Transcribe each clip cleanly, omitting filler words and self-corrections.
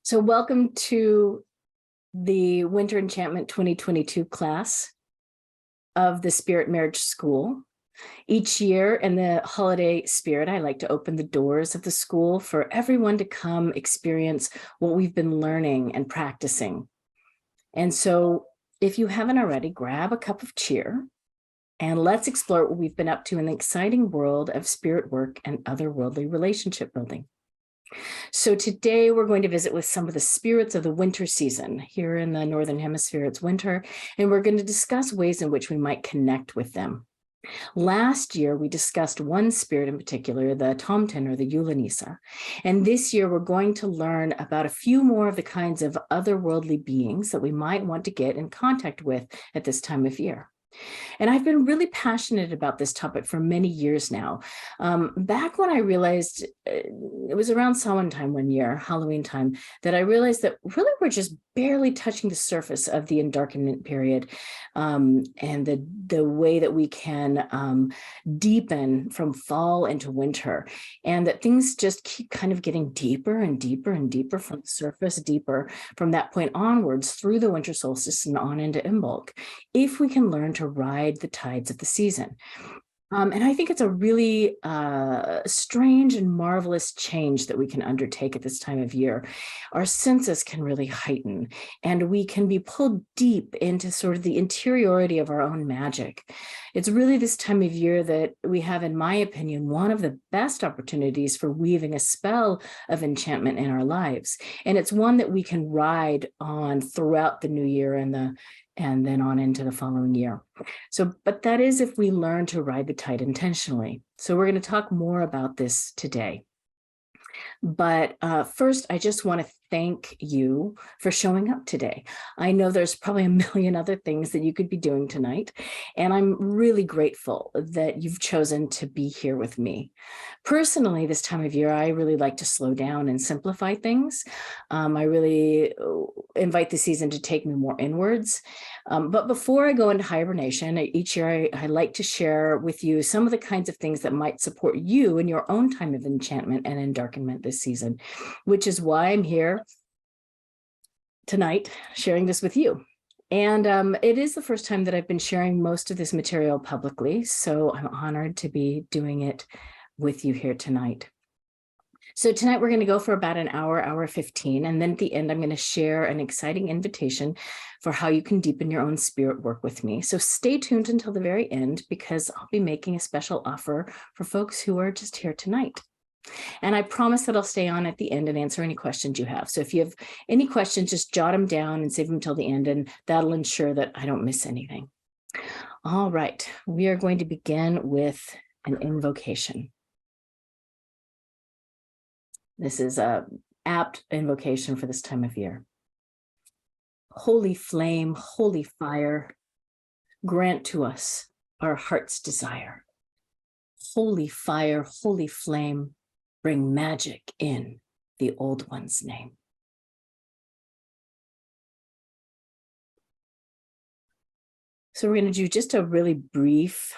So welcome to the Winter Enchantment 2022 class of the Spirit Marriage School. Each year in the holiday spirit, I like to open the doors of the school for everyone to come experience what we've been learning and practicing. And so if you haven't already, grab a cup of cheer and let's explore what we've been up to in the exciting world of spirit work and otherworldly relationship building. So today we're going to visit with some of the spirits of the winter season. Here in the Northern Hemisphere, it's winter, and we're going to discuss ways in which we might connect with them. Last year, we discussed one spirit in particular, the Tomten or the Yule Nisse. And this year, we're going to learn about a few more of the kinds of otherworldly beings that we might want to get in contact with at this time of year. And I've been really passionate about this topic for many years now. Back when I realized, it was around Samhain time one year, Halloween time, that I realized that really we're just barely touching the surface of the endarkenment period and the way that we can deepen from fall into winter, and that things just keep kind of getting deeper and deeper and deeper from the surface, deeper from that point onwards through the winter solstice and on into Imbolc, if we can learn to ride the tides of the season. And I think it's a really strange and marvelous change that we can undertake at this time of year. Our senses can really heighten, and we can be pulled deep into sort of the interiority of our own magic. It's really this time of year that we have, in my opinion, one of the best opportunities for weaving a spell of enchantment in our lives. And it's one that we can ride on throughout the new year and then on into the following year. So, but that is if we learn to ride the tide intentionally. So we're going to talk more about this today. But first, I just want to thank you for showing up today. I know there's probably a million other things that you could be doing tonight, and I'm really grateful that you've chosen to be here with me. Personally, this time of year, I really like to slow down and simplify things. I really invite the season to take me more inwards. But before I go into hibernation, each year I like to share with you some of the kinds of things that might support you in your own time of enchantment and endarkenment this season, which is why I'm here tonight sharing this with you. And it is the first time that I've been sharing most of this material publicly, so I'm honored to be doing it with you here tonight. So tonight we're going to go for about an hour, hour 15, and then at the end I'm going to share an exciting invitation for how you can deepen your own spirit work with me. So stay tuned until the very end, because I'll be making a special offer for folks who are just here tonight. And I promise that I'll stay on at the end and answer any questions you have. So if you have any questions, just jot them down and save them till the end, and that'll ensure that I don't miss anything. All right, we are going to begin with an invocation. This is an apt invocation for this time of year. Holy flame, holy fire, grant to us our heart's desire. Holy fire, holy flame, bring magic in the old one's name. So we're going to do just a really brief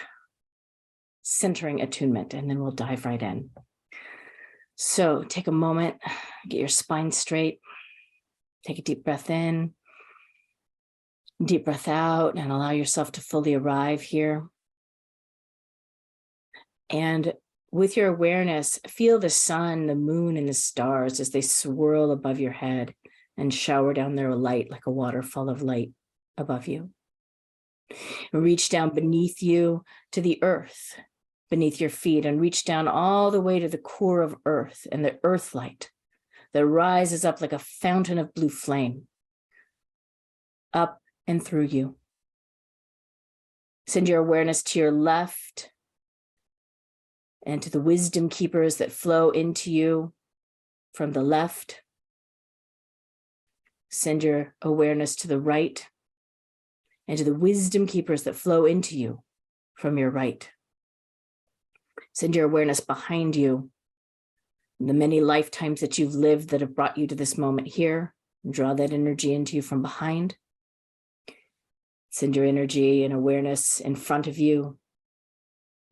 centering attunement, and then we'll dive right in. So take a moment, get your spine straight, take a deep breath in, deep breath out, and allow yourself to fully arrive here. And with your awareness, feel the sun, the moon, and the stars as they swirl above your head and shower down their light like a waterfall of light above you. Reach down beneath you to the earth, beneath your feet, and reach down all the way to the core of earth and the earth light that rises up like a fountain of blue flame, up and through you. Send your awareness to your left and to the wisdom keepers that flow into you from the left. Send your awareness to the right and to the wisdom keepers that flow into you from your right. Send your awareness behind you, the many lifetimes that you've lived that have brought you to this moment here, and draw that energy into you from behind. Send your energy and awareness in front of you,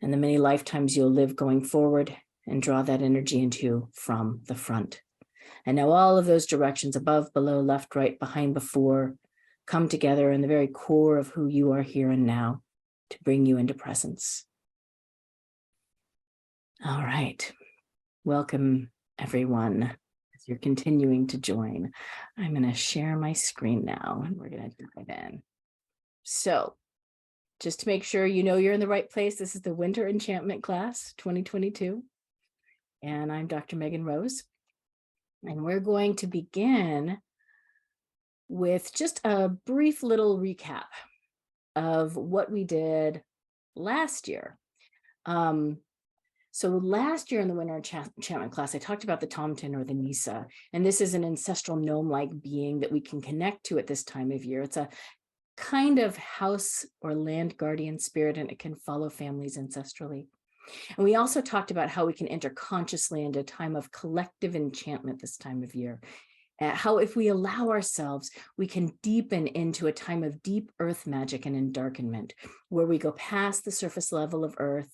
and the many lifetimes you'll live going forward, and draw that energy into you from the front. And now all of those directions, above, below, left, right, behind, before, come together in the very core of who you are here and now to bring you into presence. All right. Welcome, everyone. As you're continuing to join, I'm going to share my screen now and we're going to dive in. So just to make sure you know you're in the right place, this is the Winter Enchantment class 2022. And I'm Dr. Megan Rose. And we're going to begin with just a brief little recap of what we did last year. So last year in the Winter Enchantment class, I talked about the Tomten or the Nisse, and this is an ancestral gnome-like being that we can connect to at this time of year. It's a kind of house or land guardian spirit, and it can follow families ancestrally. And we also talked about how we can enter consciously into a time of collective enchantment this time of year. How if we allow ourselves, we can deepen into a time of deep earth magic and endarkenment, where we go past the surface level of earth,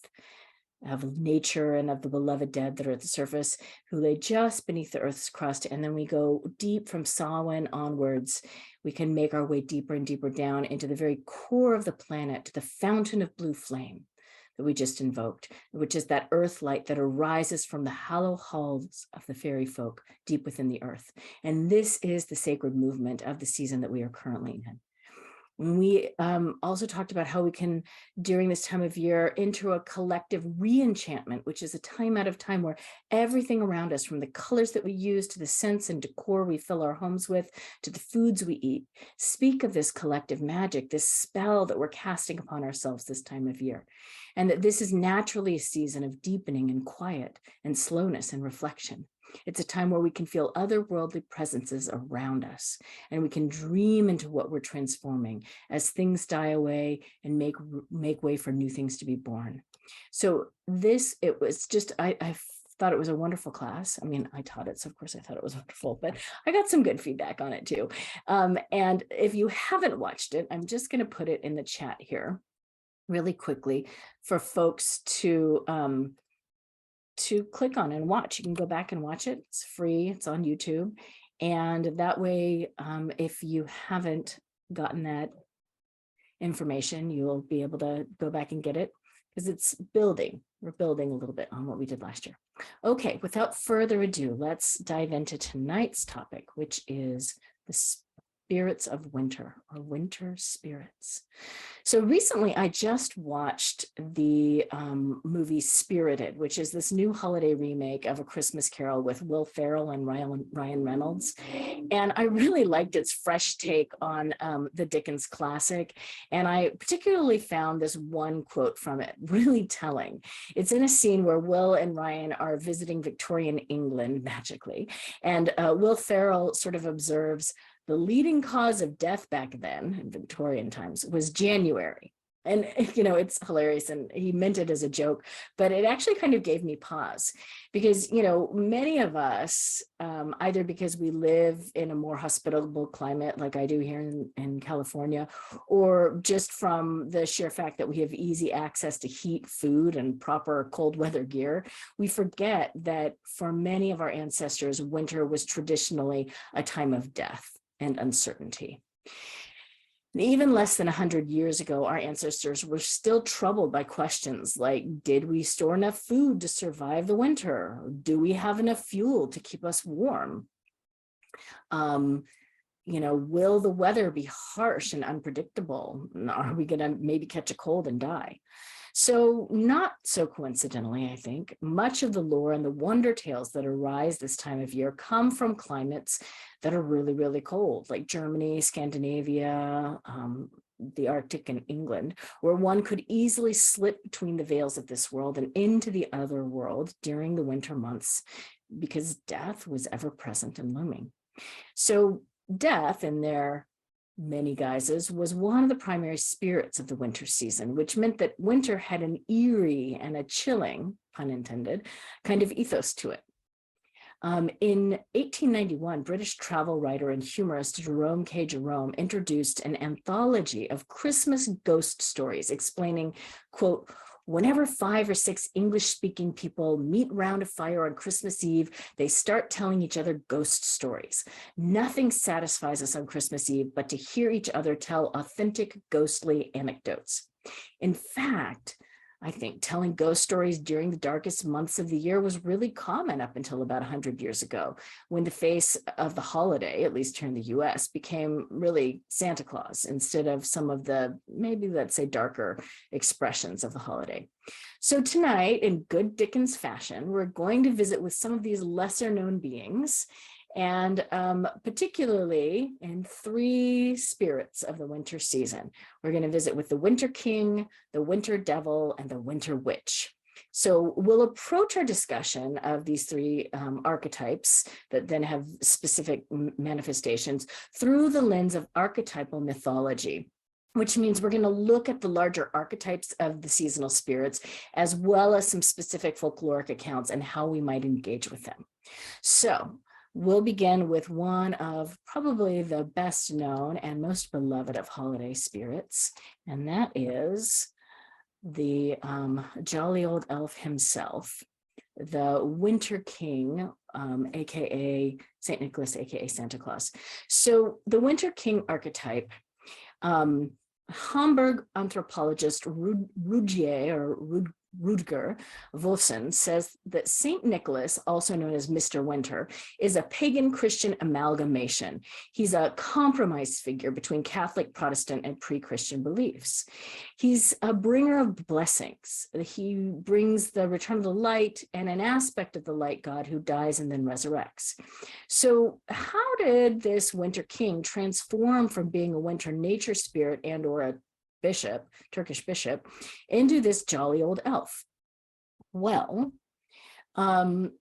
of nature and of the beloved dead that are at the surface, who lay just beneath the earth's crust. And then we go deep from Samhain onwards. We can make our way deeper and deeper down into the very core of the planet, to the fountain of blue flame that we just invoked, which is that earth light that arises from the hollow halls of the fairy folk deep within the earth. And this is the sacred movement of the season that we are currently in. We also talked about how we can, during this time of year, enter a collective re-enchantment, which is a time out of time where everything around us, from the colors that we use to the scents and decor we fill our homes with, to the foods we eat, speak of this collective magic, this spell that we're casting upon ourselves this time of year. And that this is naturally a season of deepening and quiet and slowness and reflection. It's a time where we can feel otherworldly presences around us, and we can dream into what we're transforming as things die away and make way for new things to be born. So it was just, I thought it was a wonderful class. I mean, I taught it, so of course I thought it was wonderful, but I got some good feedback on it too. And if you haven't watched it, I'm just going to put it in the chat here really quickly for folks to click on and watch. You can go back and watch it. It's free. It's on YouTube. And that way, if you haven't gotten that information, you'll be able to go back and get it, because it's building. We're building a little bit on what we did last year. Okay, without further ado, let's dive into tonight's topic, which is the spirits of winter, or winter spirits. So recently I just watched the movie Spirited, which is this new holiday remake of A Christmas Carol with Will Ferrell and Ryan Reynolds. And I really liked its fresh take on the Dickens classic. And I particularly found this one quote from it really telling. It's in a scene where Will and Ryan are visiting Victorian England magically. And Will Ferrell sort of observes, the leading cause of death back then, in Victorian times, was January. And, you know, it's hilarious, and he meant it as a joke, but it actually kind of gave me pause, because, you know, many of us, either because we live in a more hospitable climate like I do here in California, or just from the sheer fact that we have easy access to heat, food, and proper cold weather gear, we forget that for many of our ancestors, winter was traditionally a time of death and uncertainty. And even less than 100 years ago, our ancestors were still troubled by questions like, did we store enough food to survive the winter? Do we have enough fuel to keep us warm? You know, will the weather be harsh and unpredictable? Are we going to maybe catch a cold and die? So not so coincidentally, I think, much of the lore and the wonder tales that arise this time of year come from climates that are really, really cold, like Germany, Scandinavia, the Arctic, and England, where one could easily slip between the veils of this world and into the other world during the winter months, because death was ever present and looming. So death, in their many guises, was one of the primary spirits of the winter season, which meant that winter had an eerie and a chilling, pun intended, kind of ethos to it. In 1891, British travel writer and humorist Jerome K. Jerome introduced an anthology of Christmas ghost stories explaining, quote, Whenever 5 or 6 English-speaking people meet round a fire on Christmas Eve, they start telling each other ghost stories. Nothing satisfies us on Christmas Eve but to hear each other tell authentic ghostly anecdotes. In fact, I think telling ghost stories during the darkest months of the year was really common up until about 100 years ago, when the face of the holiday, at least here in the US, became really Santa Claus instead of some of the, maybe let's say, darker expressions of the holiday. So tonight, in good Dickens fashion, we're going to visit with some of these lesser known beings, and particularly in 3 spirits of the winter season. We're going to visit with the Winter King, the Winter Devil, and the Winter Witch. So we'll approach our discussion of these 3 archetypes that then have specific manifestations through the lens of archetypal mythology, which means we're going to look at the larger archetypes of the seasonal spirits, as well as some specific folkloric accounts and how we might engage with them. So we'll begin with one of probably the best known and most beloved of holiday spirits, and that is the jolly old elf himself, the Winter King, aka Saint Nicholas, aka Santa Claus. So the Winter King archetype, Hamburg anthropologist Rudger Wolfson says that Saint Nicholas, also known as Mr. Winter, is a pagan Christian amalgamation. He's a compromise figure between Catholic, Protestant, and pre-Christian beliefs. He's a bringer of blessings. He brings the return of the light and an aspect of the light god who dies and then resurrects. So how did this Winter King transform from being a winter nature spirit and or a bishop, Turkish bishop, into this jolly old elf? Well, in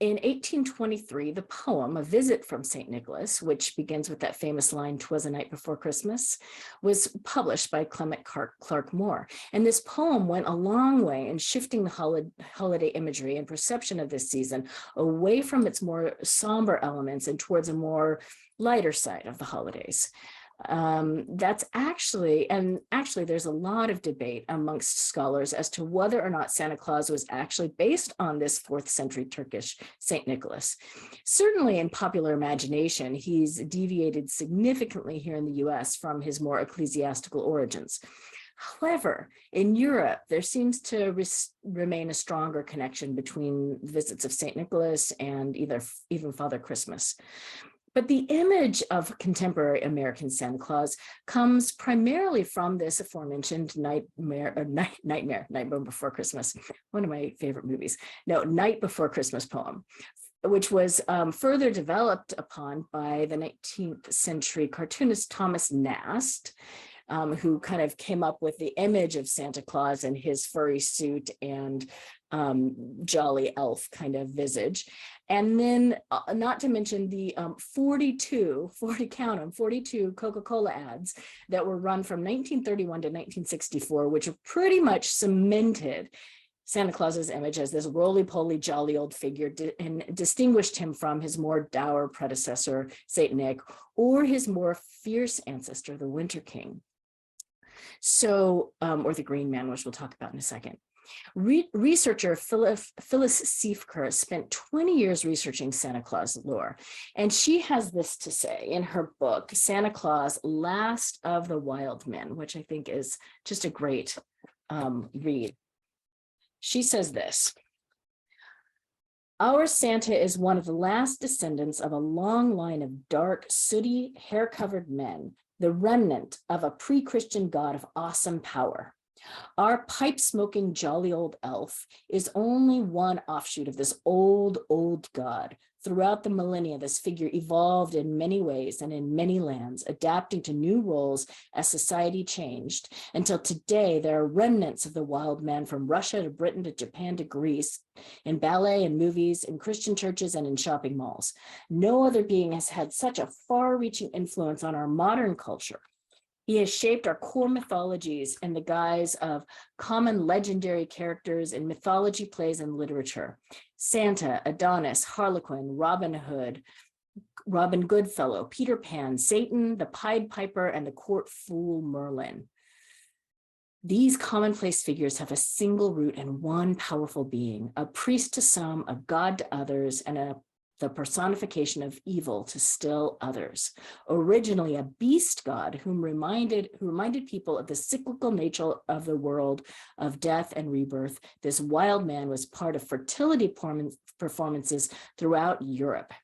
1823, the poem A Visit from St. Nicholas, which begins with that famous line, "'Twas a night before Christmas," was published by Clement Clark Moore. And this poem went a long way in shifting the holiday imagery and perception of this season away from its more somber elements and towards a more lighter side of the holidays. That's actually there's a lot of debate amongst scholars as to whether or not Santa Claus was actually based on this 4th century Turkish Saint Nicholas. Certainly in popular imagination, he's deviated significantly here in the US from his more ecclesiastical origins. However, in Europe, there seems to remain a stronger connection between visits of Saint Nicholas and even Father Christmas. But the image of contemporary American Santa Claus comes primarily from this aforementioned Nightmare Before Christmas, one of my favorite movies. No, Night Before Christmas poem, which was further developed upon by the 19th century cartoonist Thomas Nast, who kind of came up with the image of Santa Claus and his furry suit and jolly elf kind of visage. And then not to mention the 42 Coca-Cola ads that were run from 1931 to 1964, which have pretty much cemented Santa Claus's image as this roly-poly jolly old figure and distinguished him from his more dour predecessor, Saint Nick, or his more fierce ancestor, the Winter King. So, or the Green Man, which we'll talk about in a second. Researcher Phyllis Siefker spent 20 years researching Santa Claus lore, and she has this to say in her book, Santa Claus, Last of the Wild Men, which I think is just a great read. She says this: "Our Santa is one of the last descendants of a long line of dark, sooty, hair-covered men, the remnant of a pre-Christian god of awesome power. Our pipe-smoking jolly old elf is only one offshoot of this old god. Throughout the millennia, this figure evolved in many ways and in many lands, adapting to new roles as society changed, until today there are remnants of the wild man from Russia to Britain to Japan to Greece, in ballet and movies, in Christian churches, and in shopping malls. No other being has had such a far-reaching influence on our modern culture. He has shaped our core mythologies in the guise of common legendary characters in mythology, plays, and literature. Santa, Adonis, Harlequin, Robin Hood, Robin Goodfellow, Peter Pan, Satan, the Pied Piper, and the court fool Merlin." These commonplace figures have a single root and one powerful being, a priest to some, a god to others, and the personification of evil to still others. Originally a beast god who reminded people of the cyclical nature of the world, of death and rebirth, this wild man was part of fertility performances throughout Europe.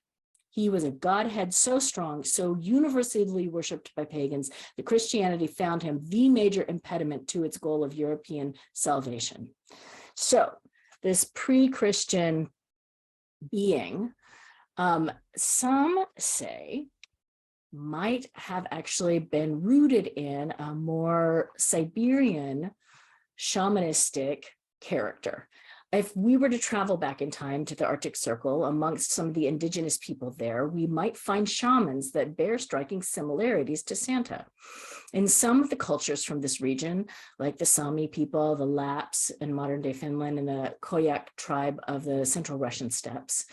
He was a godhead so strong, so universally worshipped by pagans, that Christianity found him the major impediment to its goal of European salvation. So this pre-Christian being, some say, might have actually been rooted in a more Siberian shamanistic character. If we were to travel back in time to the Arctic Circle, amongst some of the indigenous people there, we might find shamans that bear striking similarities to Santa. In some of the cultures from this region, like the Sami people, the Lapps in modern-day Finland, and the Koyak tribe of the Central Russian steppes,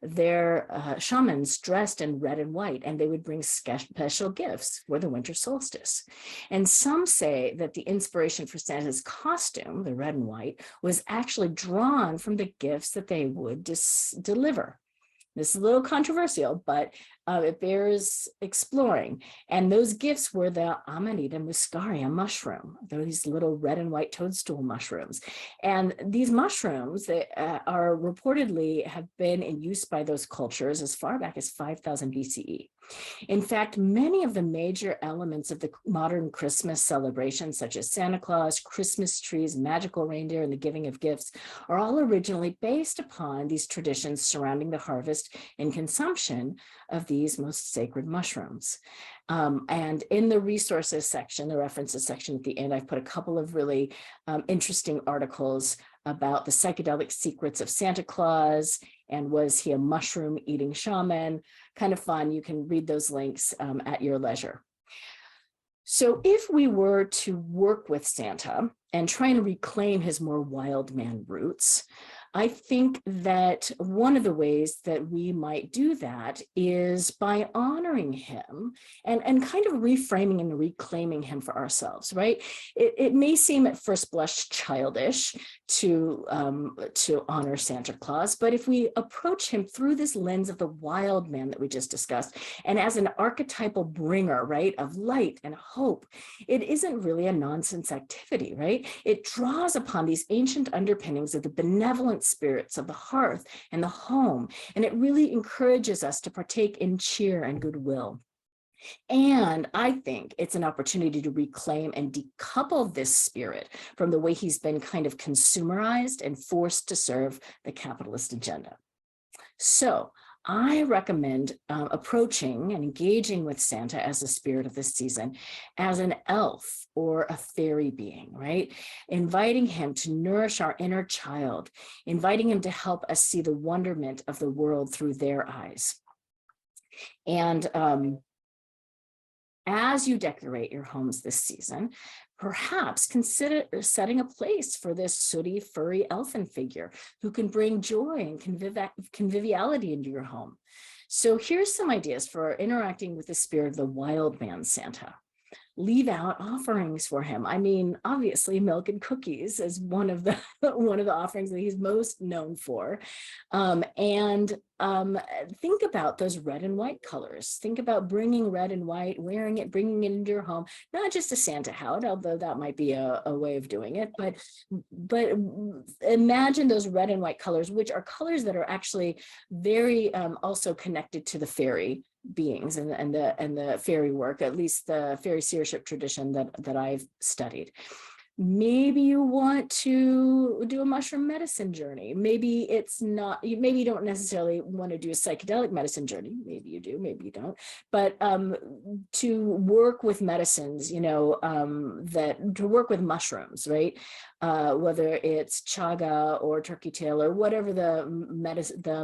their shamans dressed in red and white, and they would bring special gifts for the winter solstice. And some say that the inspiration for Santa's costume, the red and white, was actually drawn from the gifts that they would deliver. This is a little controversial, but it bears exploring. And those gifts were the Amanita muscaria mushroom, these little red and white toadstool mushrooms. And these mushrooms, they are reportedly have been in use by those cultures as far back as 5000 BCE. In fact, many of the major elements of the modern Christmas celebration, such as Santa Claus, Christmas trees, magical reindeer, and the giving of gifts, are all originally based upon these traditions surrounding the harvest and consumption of these most sacred mushrooms. And in the resources section, the references section at the end, I've put a couple of really interesting articles about the psychedelic secrets of Santa Claus, and was he a mushroom eating shaman? Kind of fun. You can read those links at your leisure. So if we were to work with Santa and try and reclaim his more wild man roots, I think that one of the ways that we might do that is by honoring him and kind of reframing and reclaiming him for ourselves, right? It may seem at first blush childish to honor Santa Claus, but if we approach him through this lens of the wild man that we just discussed, and as an archetypal bringer, right, of light and hope, it isn't really a nonsense activity, right? It draws upon these ancient underpinnings of the benevolent spirits of the hearth and the home, and it really encourages us to partake in cheer and goodwill. And I think it's an opportunity to reclaim and decouple this spirit from the way he's been kind of consumerized and forced to serve the capitalist agenda. So I recommend approaching and engaging with Santa as the spirit of this season as an elf or a fairy being, right? Inviting him to nourish our inner child, inviting him to help us see the wonderment of the world through their eyes. And as you decorate your homes this season, perhaps consider setting a place for this sooty, furry elfin figure who can bring joy and conviviality into your home. So here's some ideas for interacting with the spirit of the wild man Santa. Leave out offerings for him. I mean, obviously milk and cookies is one of the offerings that he's most known for. Think about those red and white colors. Think about bringing red and white, wearing it, bringing it into your home, not just a Santa hat, although that might be a way of doing it, but imagine those red and white colors, which are colors that are actually very also connected to the fairy beings and the fairy work, at least the fairy seership tradition that I've studied. Maybe you want to do a mushroom medicine journey. Maybe it's not, maybe you don't necessarily want to do a psychedelic medicine journey. Maybe you do, maybe you don't. But to work with medicines, you know, to work with mushrooms, right? Whether it's chaga or turkey tail or whatever the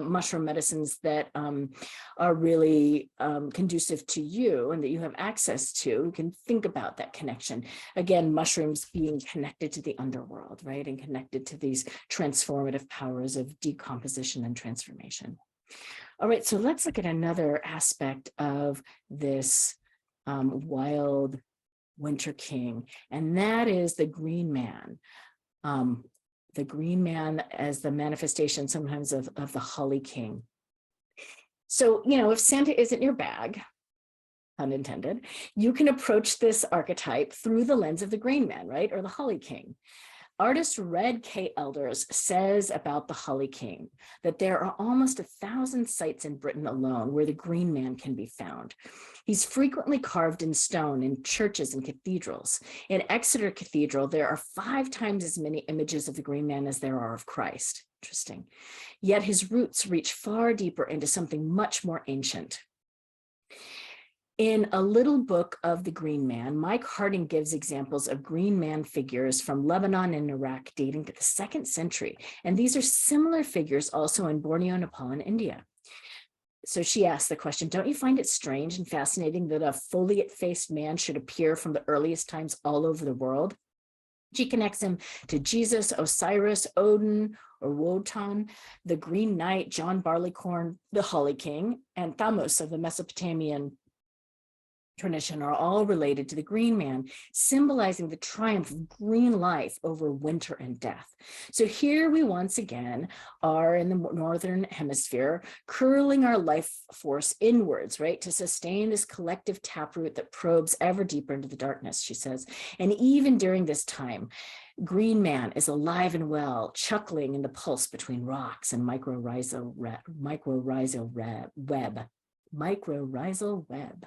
mushroom medicines that are really conducive to you and that you have access to, you can think about that connection. Again, mushrooms being connected to the underworld, right? And connected to these transformative powers of decomposition and transformation. All right, so let's look at another aspect of this wild winter king, and that is the green man. The green man as the manifestation sometimes of the holly king. So, if Santa isn't your bag, unintended, you can approach this archetype through the lens of the green man, right? Or the holly king. Artist Red K. Elders says about the Holly King that there are almost 1,000 sites in Britain alone where the green man can be found. He's frequently carved in stone in churches and cathedrals. In Exeter Cathedral, there are 5 times as many images of the green man as there are of Christ. Interesting. Yet his roots reach far deeper into something much more ancient. In A Little Book of the Green Man, Mike Harding gives examples of green man figures from Lebanon and Iraq dating to the 2nd century. And these are similar figures also in Borneo, Nepal, and India. So she asks the question, don't you find it strange and fascinating that a foliate-faced man should appear from the earliest times all over the world? She connects him to Jesus, Osiris, Odin, or Wotan, the Green Knight, John Barleycorn, the Holly King, and Thamos of the Mesopotamian tradition are all related to the green man, symbolizing the triumph of green life over winter and death. So here we once again are in the northern hemisphere, curling our life force inwards, right, to sustain this collective taproot that probes ever deeper into the darkness, she says. And even during this time, green man is alive and well, chuckling in the pulse between rocks and mycorrhizal web.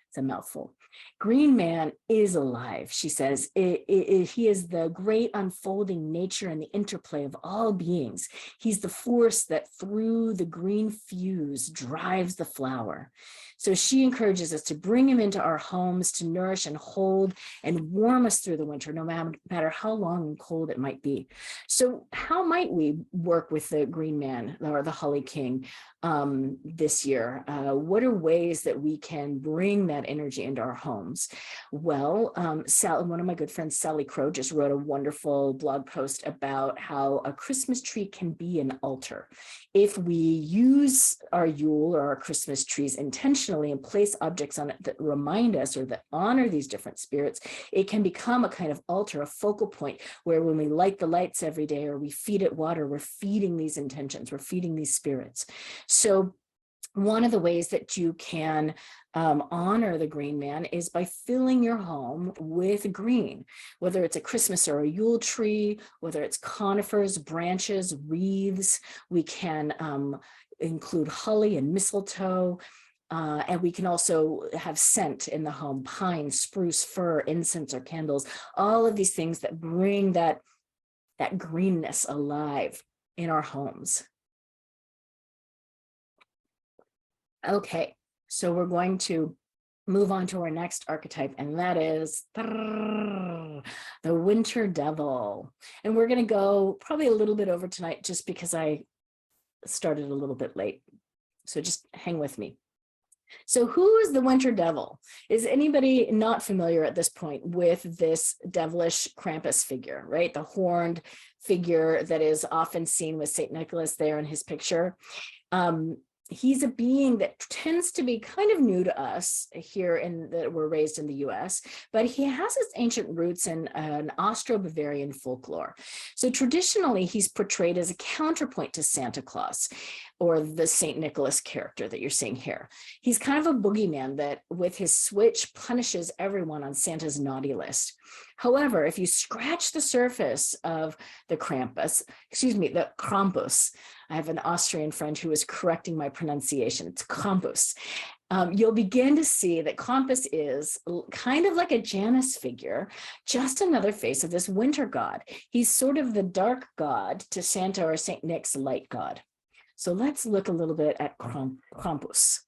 It's a mouthful. Green man is alive, she says. He is the great unfolding nature and the interplay of all beings. He's the force that through the green fuse drives the flower. So she encourages us to bring him into our homes to nourish and hold and warm us through the winter, no matter how long and cold it might be. So how might we work with the green man or the Holly King this year? What are ways that we can bring that energy into our homes? Well, one of my good friends, Sally Crow, just wrote a wonderful blog post about how a Christmas tree can be an altar. If we use our Yule or our Christmas trees intentionally and place objects on it that remind us or that honor these different spirits, it can become a kind of altar, a focal point where when we light the lights every day or we feed it water, we're feeding these intentions, we're feeding these spirits. So one of the ways that you can honor the green man is by filling your home with green, whether it's a Christmas or a Yule tree, whether it's conifers, branches, wreaths. We can include holly and mistletoe. And we can also have scent in the home, pine, spruce, fir, incense, or candles, all of these things that bring that greenness alive in our homes. Okay, so we're going to move on to our next archetype, and that is the winter devil. And we're going to go probably a little bit over tonight just because I started a little bit late. So just hang with me. So who is the winter devil? Is anybody not familiar at this point with this devilish Krampus figure, right? The horned figure that is often seen with St. Nicholas there in his picture. He's a being that tends to be kind of new to us here that we're raised in the US, but he has his ancient roots in an Austro-Bavarian folklore. So traditionally, he's portrayed as a counterpoint to Santa Claus, or the St. Nicholas character that you're seeing here. He's kind of a boogeyman that with his switch punishes everyone on Santa's naughty list. However, if you scratch the surface of the Krampus, the Krampus, I have an Austrian friend who is correcting my pronunciation, it's Krampus. You'll begin to see that Krampus is kind of like a Janus figure, just another face of this winter god. He's sort of the dark god to Santa or St. Nick's light god. So let's look a little bit at Krampus.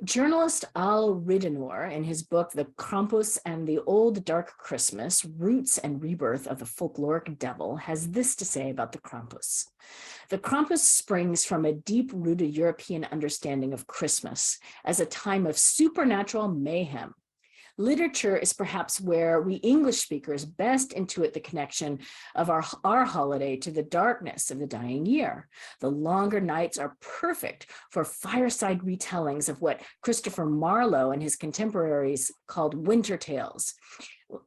Journalist Al Ridenour, in his book, The Krampus and the Old Dark Christmas, Roots and Rebirth of the Folkloric Devil, has this to say about the Krampus. The Krampus springs from a deep-rooted European understanding of Christmas as a time of supernatural mayhem. Literature is perhaps where we English speakers best intuit the connection of our holiday to the darkness of the dying year. The longer nights are perfect for fireside retellings of what Christopher Marlowe and his contemporaries called winter tales,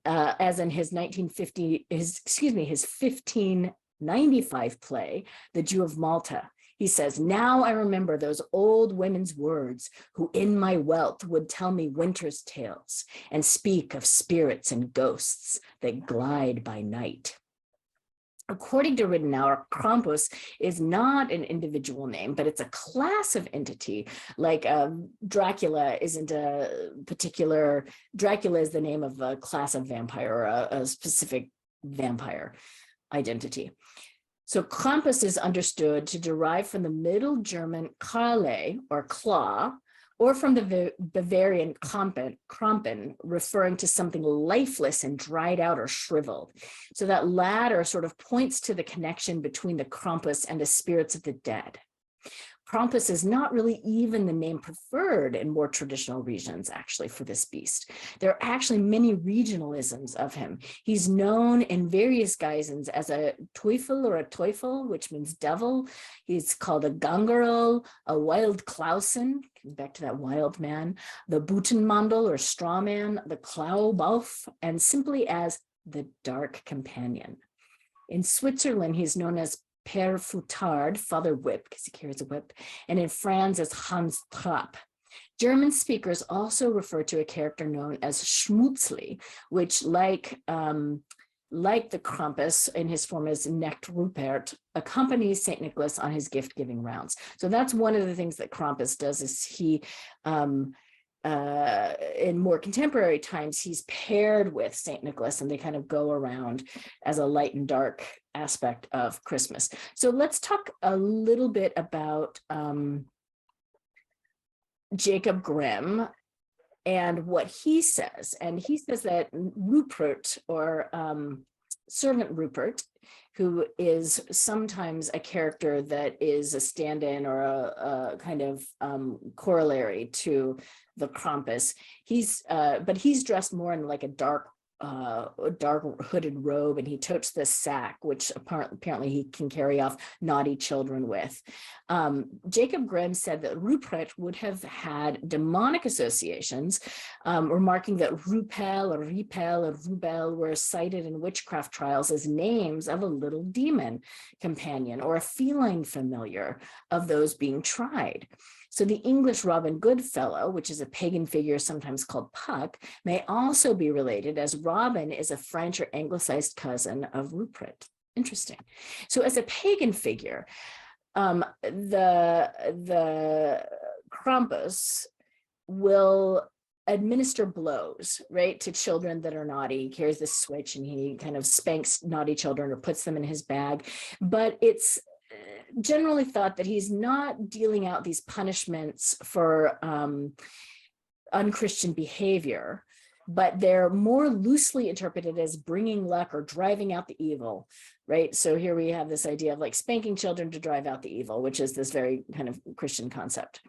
as in his 1595 play, The Jew of Malta. He says, "Now I remember those old women's words who in my wealth would tell me winter's tales and speak of spirits and ghosts that glide by night." According to Ridenour, Krampus is not an individual name, but it's a class of entity. Like Dracula isn't a particular, Dracula is the name of a class of vampire or a specific vampire identity. So Krampus is understood to derive from the Middle German Kralle, or claw, or from the Bavarian Krampen, referring to something lifeless and dried out or shriveled. So that latter sort of points to the connection between the Krampus and the spirits of the dead. Krampus is not really even the name preferred in more traditional regions, actually, for this beast. There are actually many regionalisms of him. He's known in various guises as a Teufel or a Teufel, which means devil. He's called a Gangerl, a Wild Klausen, back to that wild man, the Butenmandel or straw man, the Klaubauf, and simply as the dark companion. In Switzerland, he's known as Père Foutard, Father Whip, because he carries a whip, and in France as Hans Trapp. German speakers also refer to a character known as Schmutzli, which, like the Krampus in his form as Knecht Rupert, accompanies St. Nicholas on his gift-giving rounds. So that's one of the things that Krampus does, is he, in more contemporary times, he's paired with St. Nicholas, and they kind of go around as a light and dark aspect of Christmas. So let's talk a little bit about Jacob Grimm and what he says. And he says that Rupert, or servant Rupert, who is sometimes a character that is a stand-in or a kind of corollary to the Krampus. But he's dressed more in like a dark hooded robe, and he totes this sack, which apparently he can carry off naughty children with. Jacob Grimm said that Rupert would have had demonic associations, remarking that Rupel or Ripel or Rubel were cited in witchcraft trials as names of a little demon companion or a feline familiar of those being tried. So the English Robin Goodfellow, which is a pagan figure sometimes called Puck, may also be related, as Robin is a French or anglicized cousin of Rupert. Interesting. So as a pagan figure, the Krampus will administer blows, right, to children that are naughty. He carries this switch and he kind of spanks naughty children or puts them in his bag. But it's generally thought that he's not dealing out these punishments for unchristian behavior, but they're more loosely interpreted as bringing luck or driving out the evil, right? So here we have this idea of like spanking children to drive out the evil, which is this very kind of Christian concept.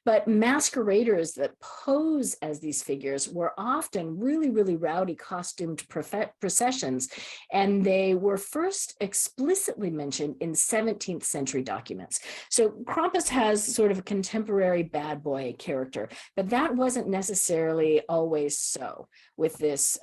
But masqueraders that pose as these figures were often really, really rowdy costumed processions, and they were first explicitly mentioned in 17th century documents. So Krampus has sort of a contemporary bad boy character, but that wasn't necessarily always so with this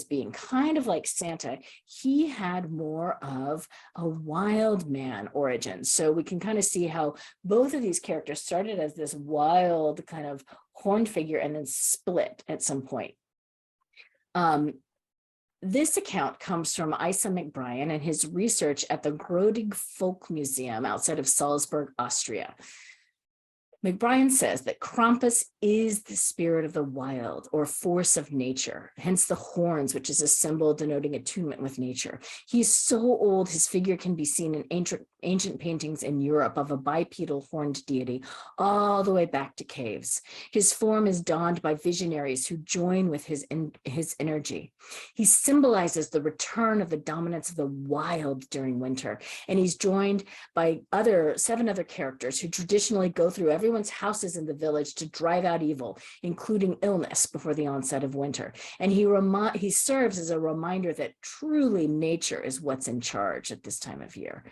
being. Kind of like Santa, he had more of a wild man origin. So we can kind of see how both of these characters started as this wild kind of horned figure and then split at some point. This account comes from Isa McBrien and his research at the Grodig Folk Museum outside of Salzburg, Austria. McBrien says that Krampus is the spirit of the wild or force of nature, hence the horns, which is a symbol denoting attunement with nature. He's so old, his figure can be seen in ancient paintings in Europe of a bipedal horned deity all the way back to caves. His form is donned by visionaries who join with his energy. He symbolizes the return of the dominance of the wild during winter, and he's joined by 7 other characters who traditionally go through everyone everyone's houses in the village to drive out evil, including illness, before the onset of winter. And he serves as a reminder that truly nature is what's in charge at this time of year.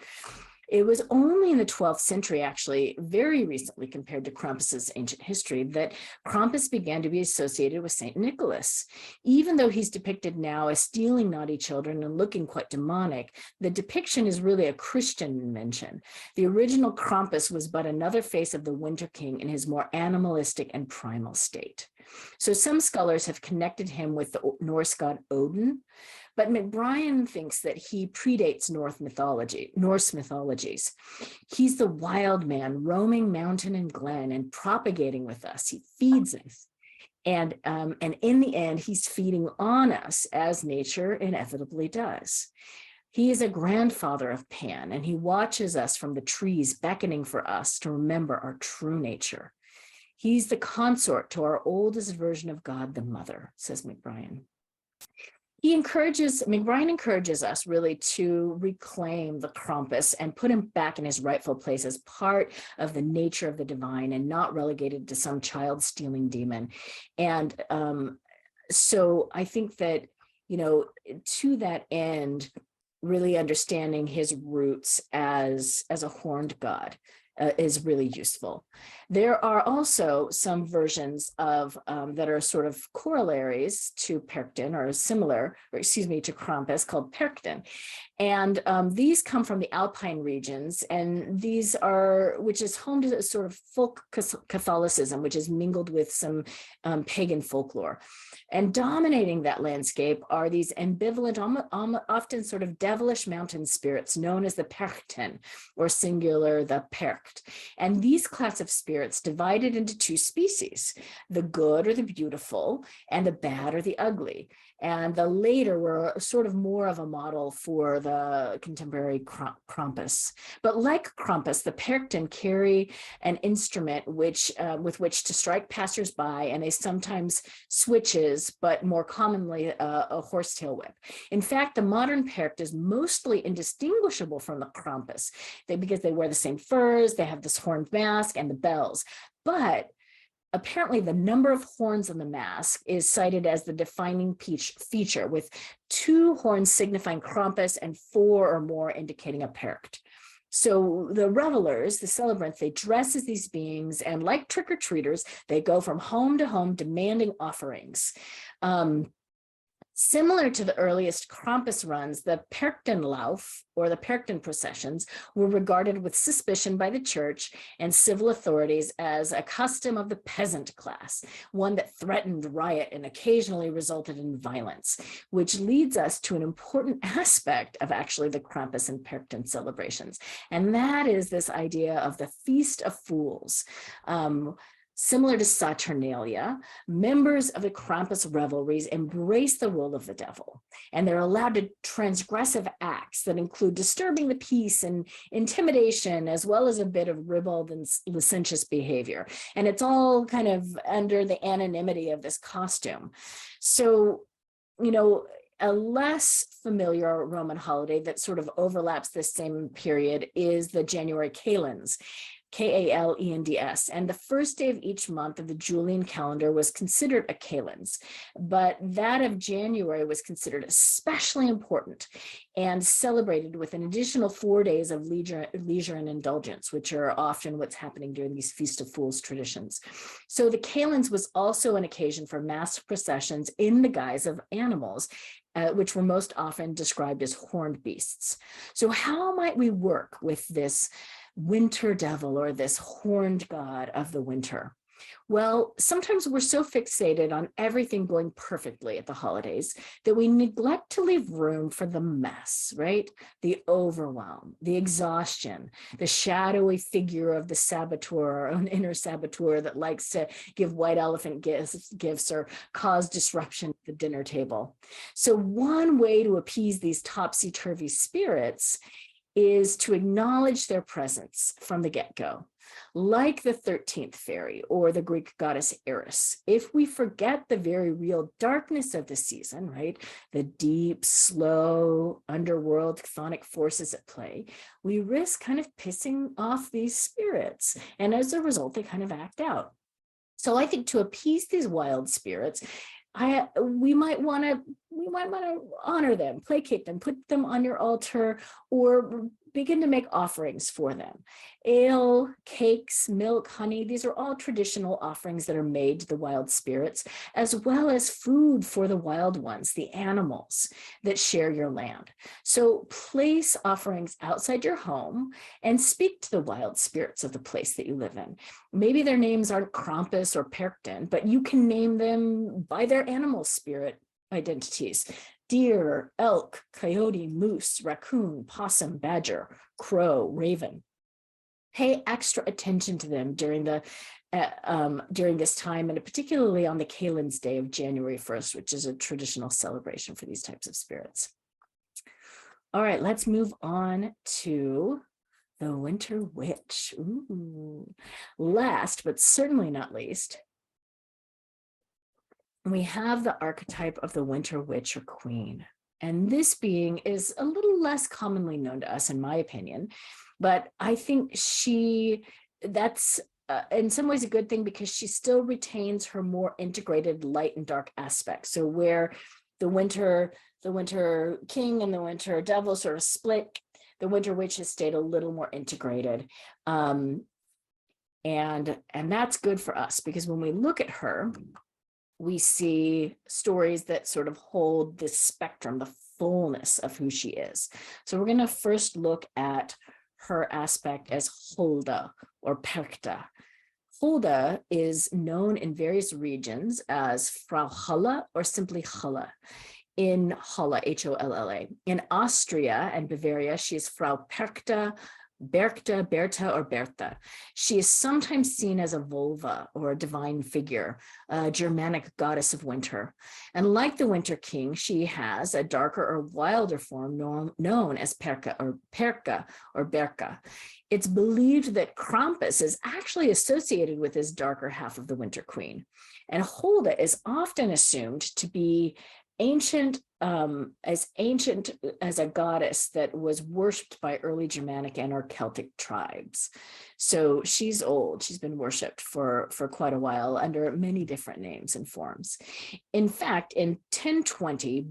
It was only in the 12th century, actually, very recently compared to Krampus's ancient history, that Krampus began to be associated with St. Nicholas. Even though he's depicted now as stealing naughty children and looking quite demonic, the depiction is really a Christian invention. The original Krampus was but another face of the Winter King in his more animalistic and primal state. So some scholars have connected him with the Norse god Odin, but McBrien thinks that he predates Norse mythologies. He's the wild man roaming mountain and glen and propagating with us. He feeds us. And in the end, he's feeding on us, as nature inevitably does. He is a grandfather of Pan, and he watches us from the trees, beckoning for us to remember our true nature. He's the consort to our oldest version of God, the Mother, says McBrien. McBrien encourages us really to reclaim the Krampus and put him back in his rightful place as part of the nature of the divine and not relegated to some child-stealing demon. And so I think that, to that end, really understanding his roots as a horned god is really useful. There are also some versions of that are sort of corollaries to Perchten, or similar, to Krampus, called Perchten. And these come from the Alpine regions, and which is home to a sort of folk Catholicism, which is mingled with some pagan folklore. And dominating that landscape are these ambivalent, often sort of devilish mountain spirits known as the Perchten, or singular, the Percht. And these class of spirits divided into two species, the good or the beautiful, and the bad or the ugly. And the later were sort of more of a model for the contemporary Krampus. But like Krampus, the Perchten carry an instrument with which to strike passersby, and they sometimes switches, but more commonly a horsetail whip. In fact, the modern Percht is mostly indistinguishable from the Krampus because they wear the same furs, they have this horned mask and the bells. But apparently the number of horns on the mask is cited as the defining feature, with 2 horns signifying Krampus and 4 or more indicating a Percht. So the revelers, the celebrants, they dress as these beings, and like trick-or-treaters, they go from home to home demanding offerings. Similar to the earliest Krampus runs, the Perchtenlauf, or the Perchten processions, were regarded with suspicion by the church and civil authorities as a custom of the peasant class, one that threatened riot and occasionally resulted in violence, which leads us to an important aspect of actually the Krampus and Perchten celebrations. And that is this idea of the Feast of Fools. Similar to Saturnalia, members of the Krampus revelries embrace the role of the devil, and they're allowed to transgressive acts that include disturbing the peace and intimidation, as well as a bit of ribald and licentious behavior. And it's all kind of under the anonymity of this costume. So, a less familiar Roman holiday that sort of overlaps this same period is the January Kalends. Kalends, and the first day of each month of the Julian calendar was considered a Kalends, but that of January was considered especially important and celebrated with an additional 4 days of leisure and indulgence, which are often what's happening during these Feast of Fools traditions. So the Kalends was also an occasion for mass processions in the guise of animals, which were most often described as horned beasts. So how might we work with this winter devil, or this horned god of the winter? Well, sometimes we're so fixated on everything going perfectly at the holidays that we neglect to leave room for the mess, right? The overwhelm, the exhaustion, the shadowy figure of the saboteur, an inner saboteur that likes to give white elephant gifts or cause disruption at the dinner table. So one way to appease these topsy-turvy spirits is to acknowledge their presence from the get-go, like the 13th fairy or the Greek goddess Eris. If we forget the very real darkness of the season, right, the deep, slow underworld wild chthonic forces at play, we risk kind of pissing off these spirits. And as a result, they kind of act out. So I think to appease these wild spirits, we might want to honor them, placate them, put them on your altar, or begin to make offerings for them. Ale, cakes, milk, honey, these are all traditional offerings that are made to the wild spirits, as well as food for the wild ones, the animals that share your land. So place offerings outside your home and speak to the wild spirits of the place that you live in. Maybe their names aren't Krampus or Perkten, but you can name them by their animal spirit identities: deer, elk, coyote, moose, raccoon, possum, badger, crow, raven. Pay extra attention to them during this time, and particularly on the Kalen's Day of January 1st, which is a traditional celebration for these types of spirits. All right, let's move on to the Winter Witch. Ooh. Last, but certainly not least, we have the archetype of the Winter Witch or Queen. And this being is a little less commonly known to us, in my opinion, but I think that's in some ways a good thing, because she still retains her more integrated light and dark aspects. So where the winter king and the winter devil sort of split, the Winter Witch has stayed a little more integrated. And that's good for us, because when we look at her, we see stories that sort of hold this spectrum, the fullness of who she is. So we're going to first look at her aspect as Holda or Perkta. Holda is known in various regions as Frau Halle or simply Halle. In Halle, H-O-L-L-A. In Austria and Bavaria, she is Frau Perkta, Berta, or Bertha. She is sometimes seen as a vulva or a divine figure, a Germanic goddess of winter. And like the Winter King, she has a darker or wilder form known as Perka or Berka. It's believed that Krampus is actually associated with this darker half of the Winter Queen. And Holda is often assumed to be ancient as a goddess that was worshipped by early Germanic and or Celtic tribes. So she's old. She's been worshipped for quite a while under many different names and forms. In fact, in 1020,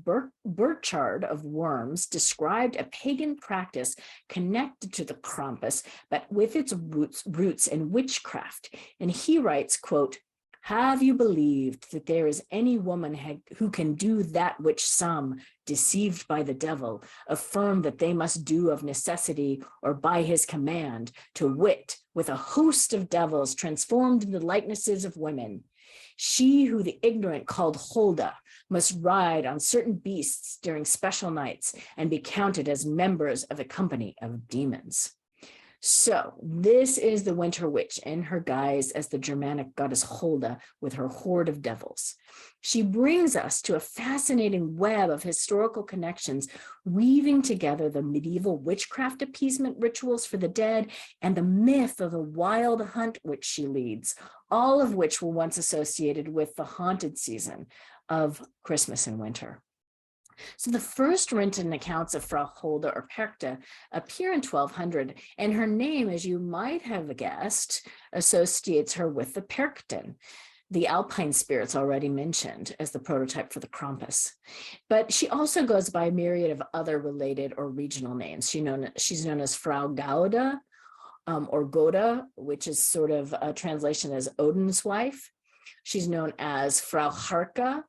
Burchard of Worms described a pagan practice connected to the Krampus, but with its roots in witchcraft. And he writes, quote, "Have you believed that there is any woman who can do that which some, deceived by the devil, affirm that they must do of necessity or by his command, to wit, with a host of devils transformed into likenesses of women? She who the ignorant called Holda must ride on certain beasts during special nights and be counted as members of a company of demons." So this is the Winter Witch in her guise as the Germanic goddess Holda with her horde of devils. She brings us to a fascinating web of historical connections, weaving together the medieval witchcraft appeasement rituals for the dead and the myth of the wild hunt which she leads, all of which were once associated with the haunted season of Christmas and winter. So the first written accounts of Frau Holda or Perkta appear in 1200, and her name, as you might have guessed, associates her with the Perkten, the alpine spirits already mentioned as the prototype for the Krampus. But she also goes by a myriad of other related or regional names. She's known as Frau Gauda or Goda, which is sort of a translation as Odin's wife. She's known as Frau Harka,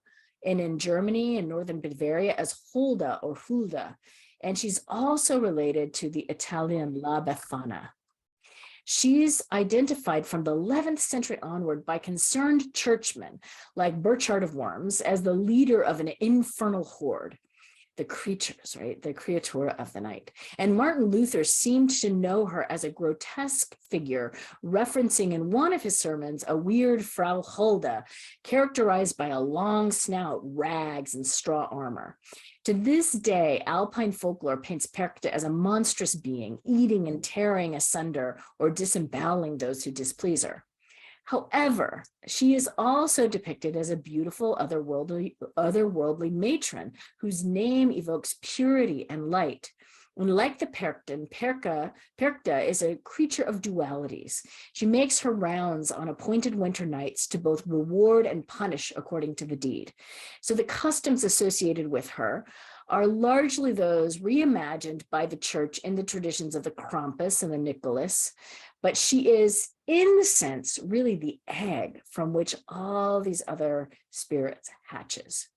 and in Germany and northern Bavaria as Holda or Hulda. And she's also related to the Italian La Befana. She's identified from the 11th century onward by concerned churchmen like Burchard of Worms as the leader of an infernal horde, the creatures, right? The creatura of the night. And Martin Luther seemed to know her as a grotesque figure, referencing in one of his sermons a weird Frau Hulda, characterized by a long snout, rags, and straw armor. To this day, Alpine folklore paints Perkta as a monstrous being, eating and tearing asunder or disemboweling those who displease her. However, she is also depicted as a beautiful otherworldly matron whose name evokes purity and light. And like the Perkta is a creature of dualities. She makes her rounds on appointed winter nights to both reward and punish according to the deed. So the customs associated with her are largely those reimagined by the church in the traditions of the Krampus and the Nicholas, but she is, in the sense, really the egg from which all these other spirits hatches.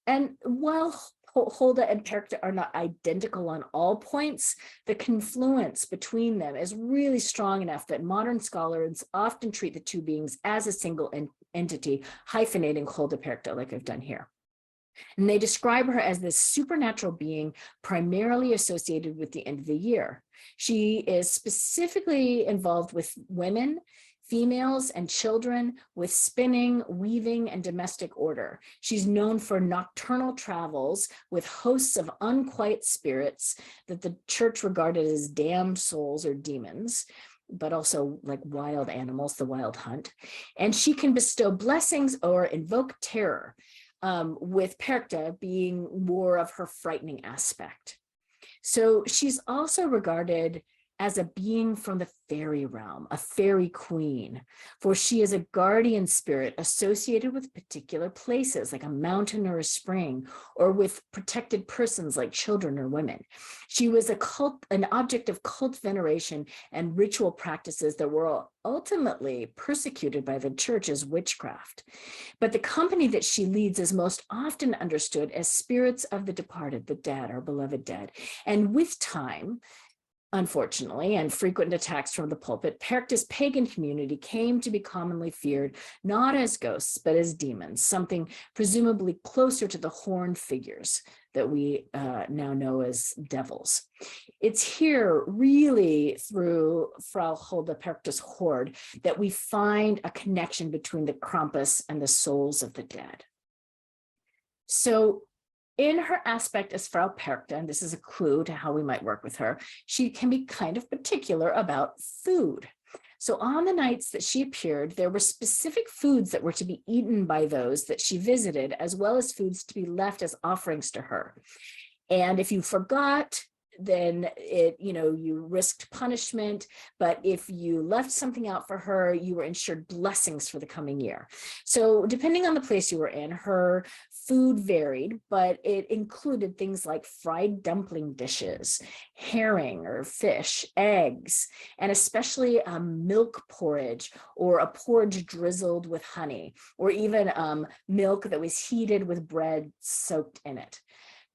And while Hulda and Perkta are not identical on all points, the confluence between them is really strong enough that modern scholars often treat the two beings as a single entity, hyphenating Hulda Perkta like I've done here. And they describe her as this supernatural being primarily associated with the end of the year. She is specifically involved with women, females, and children, with spinning, weaving, and domestic order. She's known for nocturnal travels with hosts of unquiet spirits that the church regarded as damned souls or demons, but also like wild animals, the wild hunt. And she can bestow blessings or invoke terror, with Perkta being more of her frightening aspect. So she's also regarded as a being from the fairy realm, a fairy queen, for she is a guardian spirit associated with particular places like a mountain or a spring, or with protected persons like children or women. She was an object of cult veneration and ritual practices that were ultimately persecuted by the church as witchcraft. But the company that she leads is most often understood as spirits of the departed, the dead, our beloved dead. And with time, unfortunately, and frequent attacks from the pulpit, Perkta's pagan community came to be commonly feared not as ghosts, but as demons, something presumably closer to the horned figures that we now know as devils. It's here, really, through Frau Hulda Perkta's hoard, that we find a connection between the Krampus and the souls of the dead. So, in her aspect as Frau Perkta, and this is a clue to how we might work with her, she can be kind of particular about food. So on the nights that she appeared, there were specific foods that were to be eaten by those that she visited, as well as foods to be left as offerings to her. And if you forgot, then you risked punishment. But if you left something out for her, you were ensured blessings for the coming year. So depending on the place you were in, her food varied, but it included things like fried dumpling dishes, herring or fish, eggs, and especially milk porridge, or a porridge drizzled with honey, or even milk that was heated with bread soaked in it.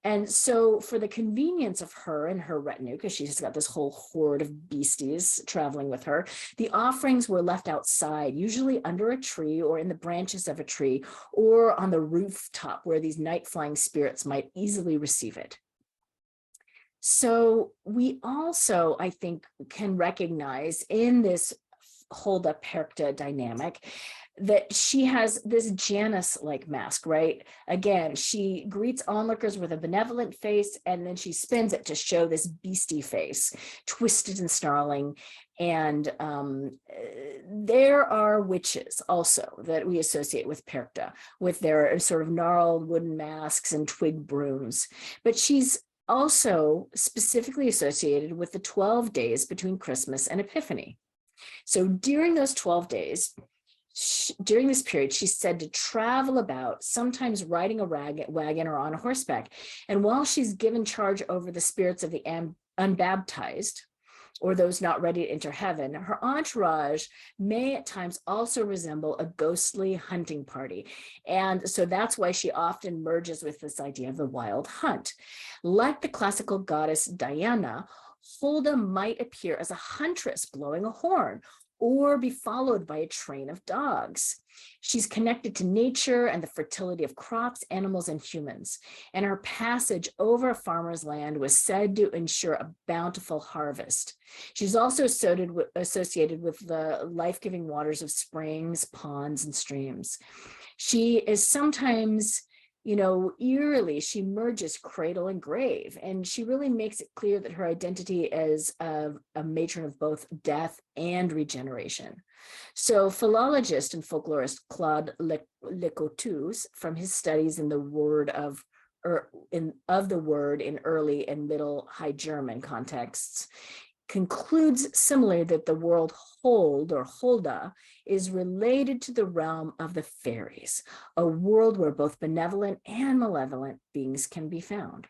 And so for the convenience of her and her retinue, because she's got this whole horde of beasties traveling with her, the offerings were left outside, usually under a tree or in the branches of a tree, or on the rooftop where these night-flying spirits might easily receive it. So we also, I think, can recognize in this Hulda Perkta dynamic that she has this Janus-like mask, right? Again, she greets onlookers with a benevolent face, and then she spins it to show this beastie face, twisted and snarling. And there are witches also that we associate with Perkta, with their sort of gnarled wooden masks and twig brooms. But she's also specifically associated with the 12 days between Christmas and Epiphany. So during those 12 days, during this period, she's said to travel about, sometimes riding a wagon or on a horseback. And while she's given charge over the spirits of the unbaptized, or those not ready to enter heaven, her entourage may at times also resemble a ghostly hunting party. And so that's why she often merges with this idea of the wild hunt. Like the classical goddess Diana, Hulda might appear as a huntress blowing a horn, or be followed by a train of dogs. She's connected to nature and the fertility of crops, animals, and humans. And her passage over a farmer's land was said to ensure a bountiful harvest. She's also associated with the life-giving waters of springs, ponds, and streams. She is sometimes, eerily, she merges cradle and grave, and she really makes it clear that her identity is a matron of both death and regeneration. So philologist and folklorist Claude Lecouteux, from his studies in the word of of the word in early and middle High German contexts, concludes similarly that the word hold or holda is related to the realm of the fairies, a world where both benevolent and malevolent beings can be found.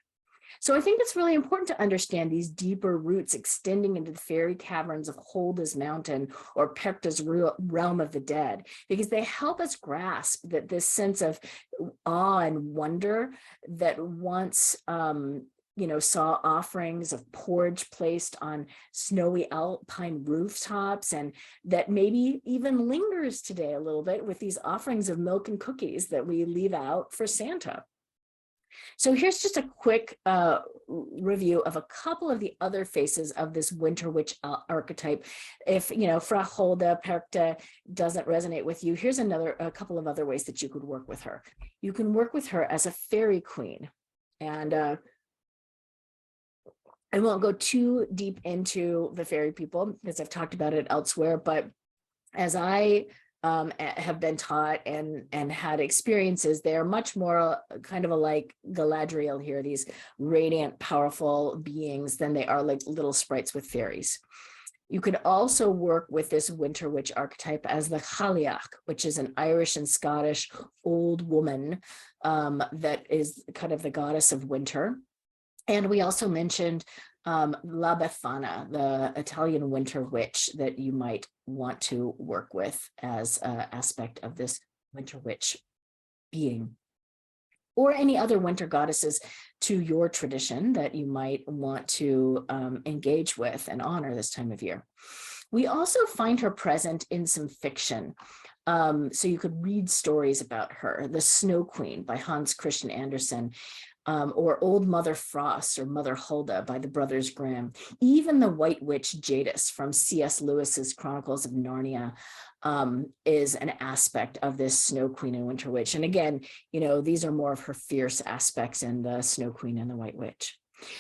So I think it's really important to understand these deeper roots extending into the fairy caverns of Holda's mountain or Perchta's realm of the dead, because they help us grasp that this sense of awe and wonder that once saw offerings of porridge placed on snowy alpine rooftops, and that maybe even lingers today a little bit with these offerings of milk and cookies that we leave out for Santa. So here's just a quick review of a couple of the other faces of this winter witch archetype. If, Frau Holda, Perchta doesn't resonate with you, here's a couple of other ways that you could work with her. You can work with her as a fairy queen. And I won't go too deep into the fairy people because I've talked about it elsewhere, but as I have been taught and had experiences, they're much more kind of like Galadriel here, these radiant, powerful beings, than they are like little sprites with fairies. You could also work with this winter witch archetype as the Chaliach, which is an Irish and Scottish old woman that is kind of the goddess of winter. And we also mentioned La Befana, the Italian winter witch, that you might want to work with as an aspect of this winter witch being, or any other winter goddesses to your tradition that you might want to engage with and honor this time of year. We also find her present in some fiction. So you could read stories about her. The Snow Queen by Hans Christian Andersen, or Old Mother Frost or Mother Hulda by the Brothers Grimm. Even the White Witch Jadis from C.S. Lewis's Chronicles of Narnia is an aspect of this Snow Queen and Winter Witch. And again, these are more of her fierce aspects in the Snow Queen and the White Witch.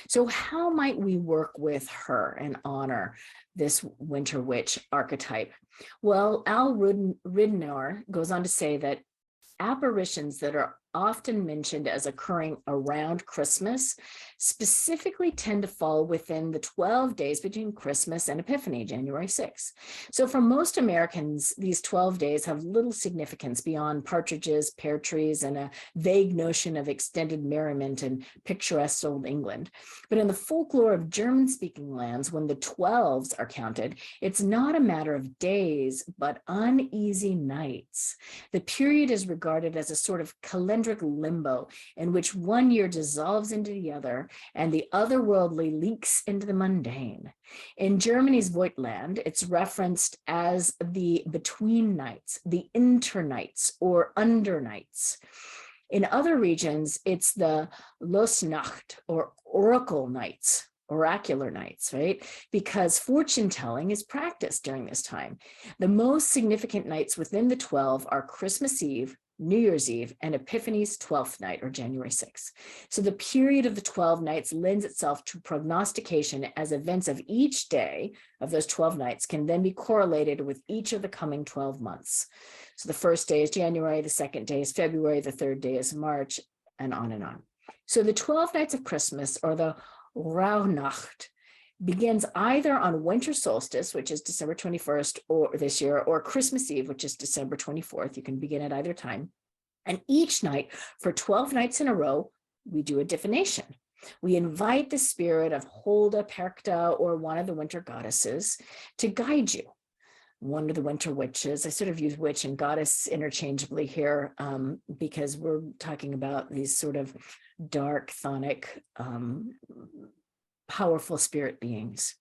So how might we work with her and honor this winter witch archetype? Well, Al Ridenour goes on to say that apparitions that are often mentioned as occurring around Christmas specifically tend to fall within the 12 days between Christmas and Epiphany, January 6th. So for most Americans, these 12 days have little significance beyond partridges, pear trees, and a vague notion of extended merriment in picturesque old England. But in the folklore of German-speaking lands, when the 12s are counted, it's not a matter of days, but uneasy nights. The period is regarded as a sort of calendric limbo in which one year dissolves into the other and the otherworldly leaks into the mundane. In Germany's Voigtland, it's referenced as the between nights, the internights or undernights. In other regions, it's the Losnacht or oracle nights, oracular nights, right? Because fortune telling is practiced during this time. The most significant nights within the 12 are Christmas Eve, New Year's Eve, and Epiphany's 12th night, or January 6th. So the period of the 12 nights lends itself to prognostication, as events of each day of those 12 nights can then be correlated with each of the coming 12 months. So the first day is January, the second day is February, the third day is March, and on and on. So the 12 nights of Christmas, or the Rauhnacht, begins either on winter solstice, which is December 21st or this year, or Christmas Eve, which is December 24th. You can begin at either time. And each night, for 12 nights in a row, we do a divination. We invite the spirit of Holda, Perchta, or one of the winter goddesses to guide you. One of the winter witches, I sort of use witch and goddess interchangeably here because we're talking about these sort of dark, chthonic, powerful spirit beings.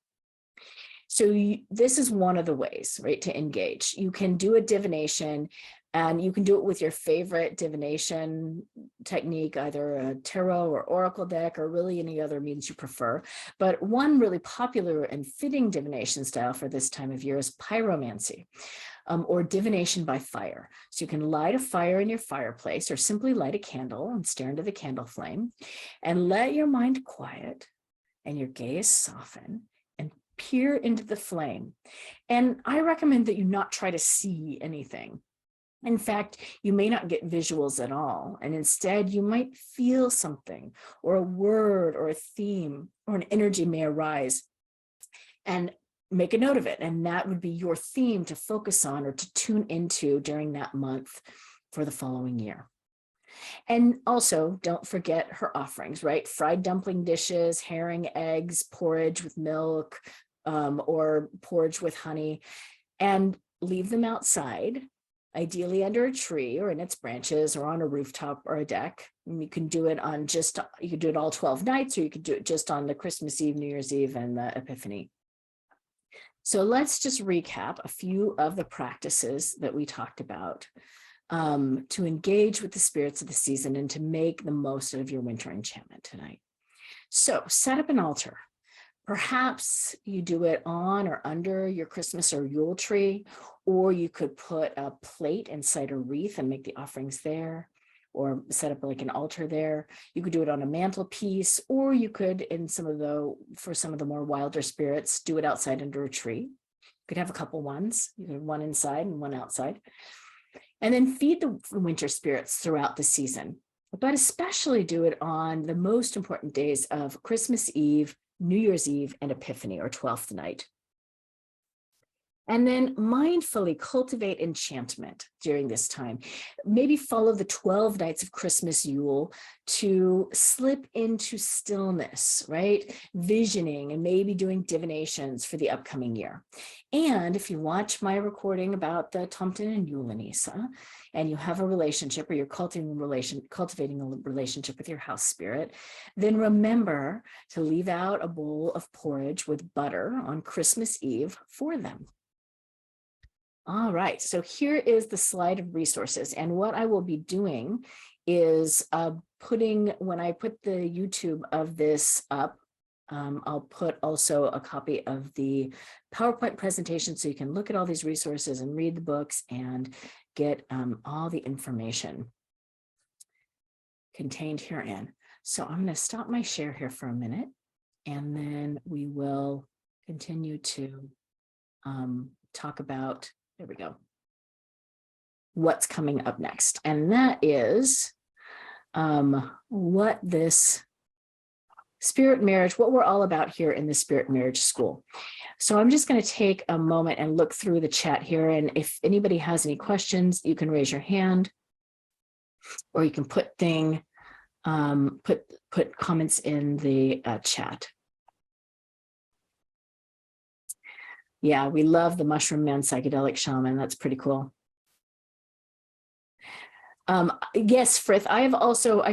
So this is one of the ways, right, to engage. You can do a divination, and you can do it with your favorite divination technique, either a tarot or oracle deck, or really any other means you prefer. But one really popular and fitting divination style for this time of year is pyromancy, or divination by fire. So you can light a fire in your fireplace, or simply light a candle and stare into the candle flame, and let your mind quiet and your gaze soften and peer into the flame. And I recommend that you not try to see anything. In fact, you may not get visuals at all, and instead you might feel something, or a word or a theme or an energy may arise, and make a note of it. And that would be your theme to focus on or to tune into during that month for the following year. And also, don't forget her offerings, right? Fried dumpling dishes, herring, eggs, porridge with milk, or porridge with honey, and leave them outside, ideally under a tree or in its branches or on a rooftop or a deck. And you can do it on you could do it all 12 nights, or you could do it just on the Christmas Eve, New Year's Eve, and the Epiphany. So let's just recap a few of the practices that we talked about to engage with the spirits of the season and to make the most of your winter enchantment tonight. So set up an altar. Perhaps you do it on or under your Christmas or Yule tree, or you could put a plate inside a wreath and make the offerings there, or set up like an altar there. You could do it on a mantelpiece, or you could, for some of the more wilder spirits, do it outside under a tree. You could have a couple ones, you could have one inside and one outside. And then feed the winter spirits throughout the season, but especially do it on the most important days of Christmas Eve, New Year's Eve, and Epiphany, or 12th night. And then mindfully cultivate enchantment during this time. Maybe follow the 12 nights of Christmas Yule to slip into stillness, right? Visioning and maybe doing divinations for the upcoming year. And if you watch my recording about the Tomten and Yule, Nisse, and you have a relationship, or you're cultivating a relationship with your house spirit, then remember to leave out a bowl of porridge with butter on Christmas Eve for them. All right, so here is the slide of resources. And what I will be doing is when I put the YouTube of this up, I'll put also a copy of the PowerPoint presentation so you can look at all these resources and read the books and get all the information contained herein. So I'm going to stop my share here for a minute, and then we will continue to talk about, there we go, what's coming up next. And that is what this spirit marriage, what we're all about here in the Spirit Marriage School. So I'm just going to take a moment and look through the chat here. And if anybody has any questions, you can raise your hand, or you can put comments in the chat. Yeah, we love the Mushroom Man Psychedelic Shaman. That's pretty cool. Yes, Frith, I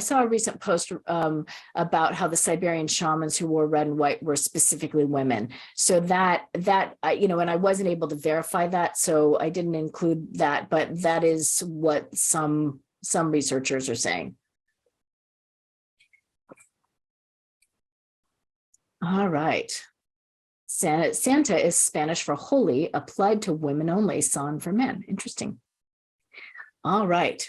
saw a recent post about how the Siberian shamans who wore red and white were specifically women. So and I wasn't able to verify that, so I didn't include that, but that is what some researchers are saying. All right. Santa is Spanish for holy, applied to women only, San for men. Interesting. All right.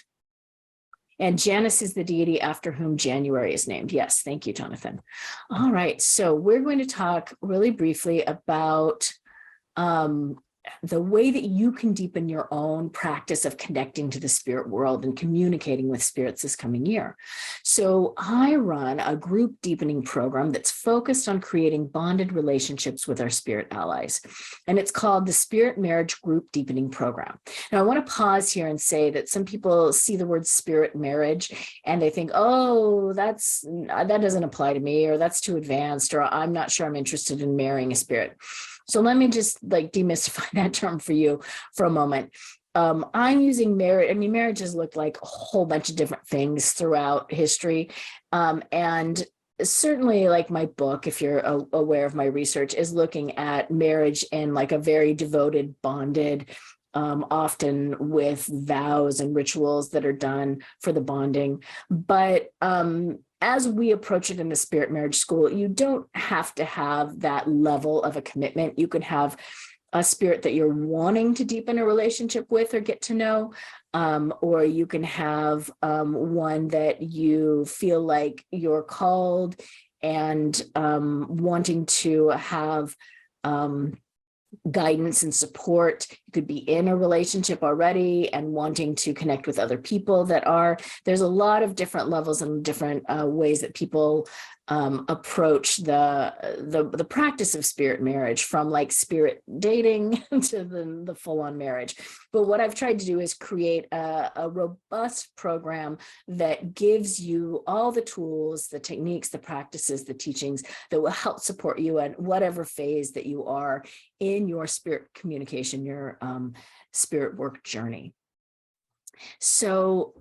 And Janus is the deity after whom January is named. Yes, thank you, Jonathan. All right, so we're going to talk really briefly about the way that you can deepen your own practice of connecting to the spirit world and communicating with spirits this coming year. So I run a group deepening program that's focused on creating bonded relationships with our spirit allies. And it's called the Spirit Marriage Group Deepening Program. Now I want to pause here and say that some people see the word spirit marriage and they think, oh, that doesn't apply to me, or that's too advanced, or I'm not sure I'm interested in marrying a spirit. So let me just demystify that term for you for a moment. I'm using marriage. I mean, marriage has looked like a whole bunch of different things throughout history. And certainly like my book, if you're aware of my research, is looking at marriage in like a very devoted, bonded, often with vows and rituals that are done for the bonding. But as we approach it in the Spirit Marriage School, you don't have to have that level of a commitment. You could have a spirit that you're wanting to deepen a relationship with or get to know, or you can have one that you feel like you're called and wanting to have guidance and support. You could be in a relationship already and wanting to connect with other people that are. There's a lot of different levels and different ways that people approach the practice of spirit marriage, from like spirit dating to the full-on marriage. But what I've tried to do is create a robust program that gives you all the tools, the techniques, the practices, the teachings that will help support you at whatever phase that you are in your spirit communication, your spirit work journey. So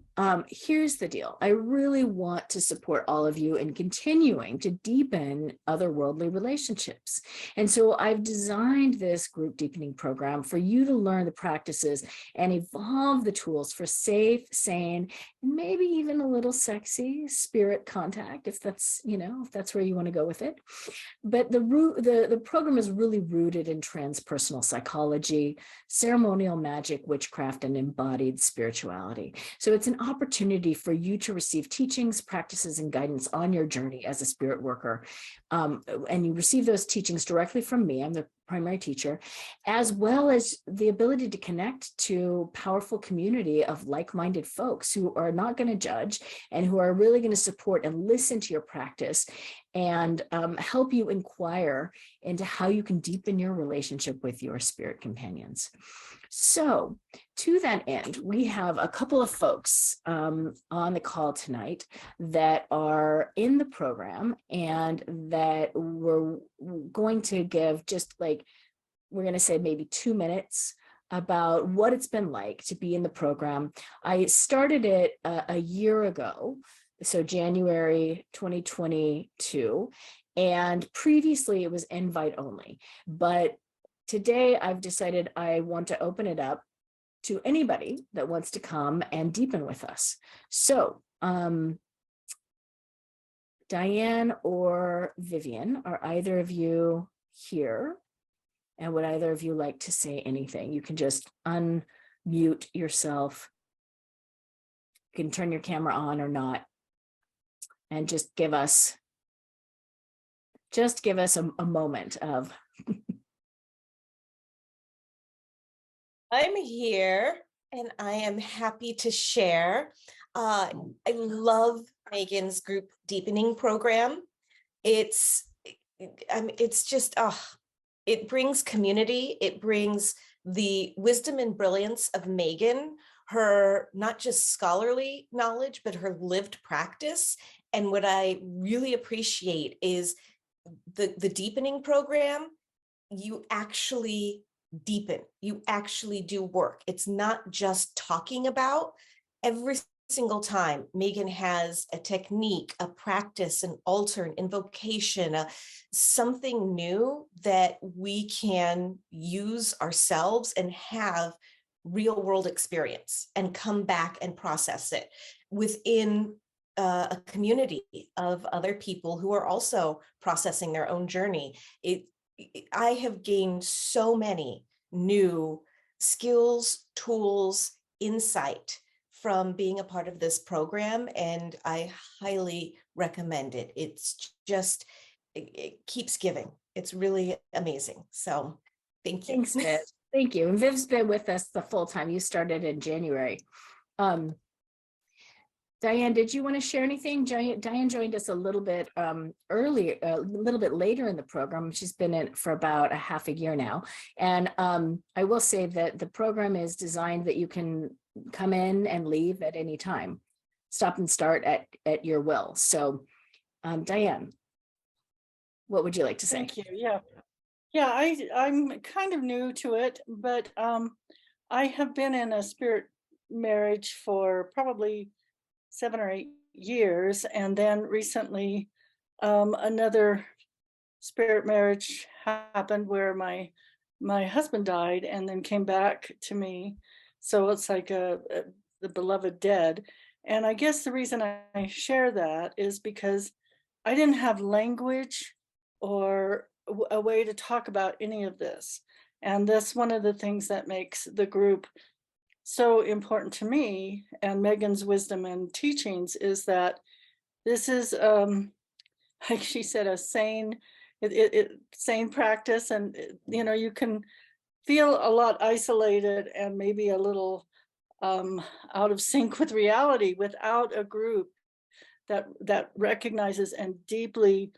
here's the deal. I really want to support all of you in continuing to deepen otherworldly relationships. And so I've designed this group deepening program for you to learn the practices and evolve the tools for safe, sane, and maybe even a little sexy spirit contact, if that's, if that's where you want to go with it. But the program is really rooted in transpersonal psychology, ceremonial magic, witchcraft, and embodied spirituality. So it's an opportunity for you to receive teachings, practices, and guidance on your journey as a spirit worker. And you receive those teachings directly from me. I'm the primary teacher, as well as the ability to connect to powerful community of like-minded folks who are not going to judge and who are really going to support and listen to your practice and help you inquire into how you can deepen your relationship with your spirit companions. So to that end, we have a couple of folks on the call tonight that are in the program and that we're going to give just like, we're going to say maybe 2 minutes about what it's been like to be in the program. I started it a year ago, so January 2022, and previously it was invite only, but today I've decided I want to open it up to anybody that wants to come and deepen with us. So Diane or Vivian, are either of you here? And would either of you like to say anything? You can just unmute yourself. You can turn your camera on or not, and just give us a moment of. I'm here and I am happy to share. I love Megan's group deepening program. It's just, it brings community. It brings the wisdom and brilliance of Megan, her not just scholarly knowledge, but her lived practice. And what I really appreciate is the deepening program. You actually deepen, you actually do work. It's not just talking about. Every single time Megan has a technique, a practice, an altar, an invocation, something new that we can use ourselves and have real world experience and come back and process it within a community of other people who are also processing their own journey. I have gained so many new skills, tools, insight from being a part of this program, and I highly recommend it. It's just, it keeps giving. It's really amazing. So thank you. Thanks, Viv. Thank you. And Viv's been with us the full time. You started in January. Diane, did you want to share anything? Diane joined us a little bit earlier, a little bit later in the program. She's been in for about a half a year now. And I will say that the program is designed that you can come in and leave at any time, stop and start at your will. So Diane, what would you like to say? Thank you. Yeah, I'm kind of new to it, but I have been in a spirit marriage for probably 7 or 8 years, and then recently another spirit marriage happened where my husband died and then came back to me. So it's like the beloved dead. And I guess the reason I share that is because I didn't have language or a way to talk about any of this. And that's one of the things that makes the group so important to me and Megan's wisdom and teachings, is that this is, like she said, a sane, same practice, and you can feel a lot isolated and maybe a little out of sync with reality without a group that recognizes and deeply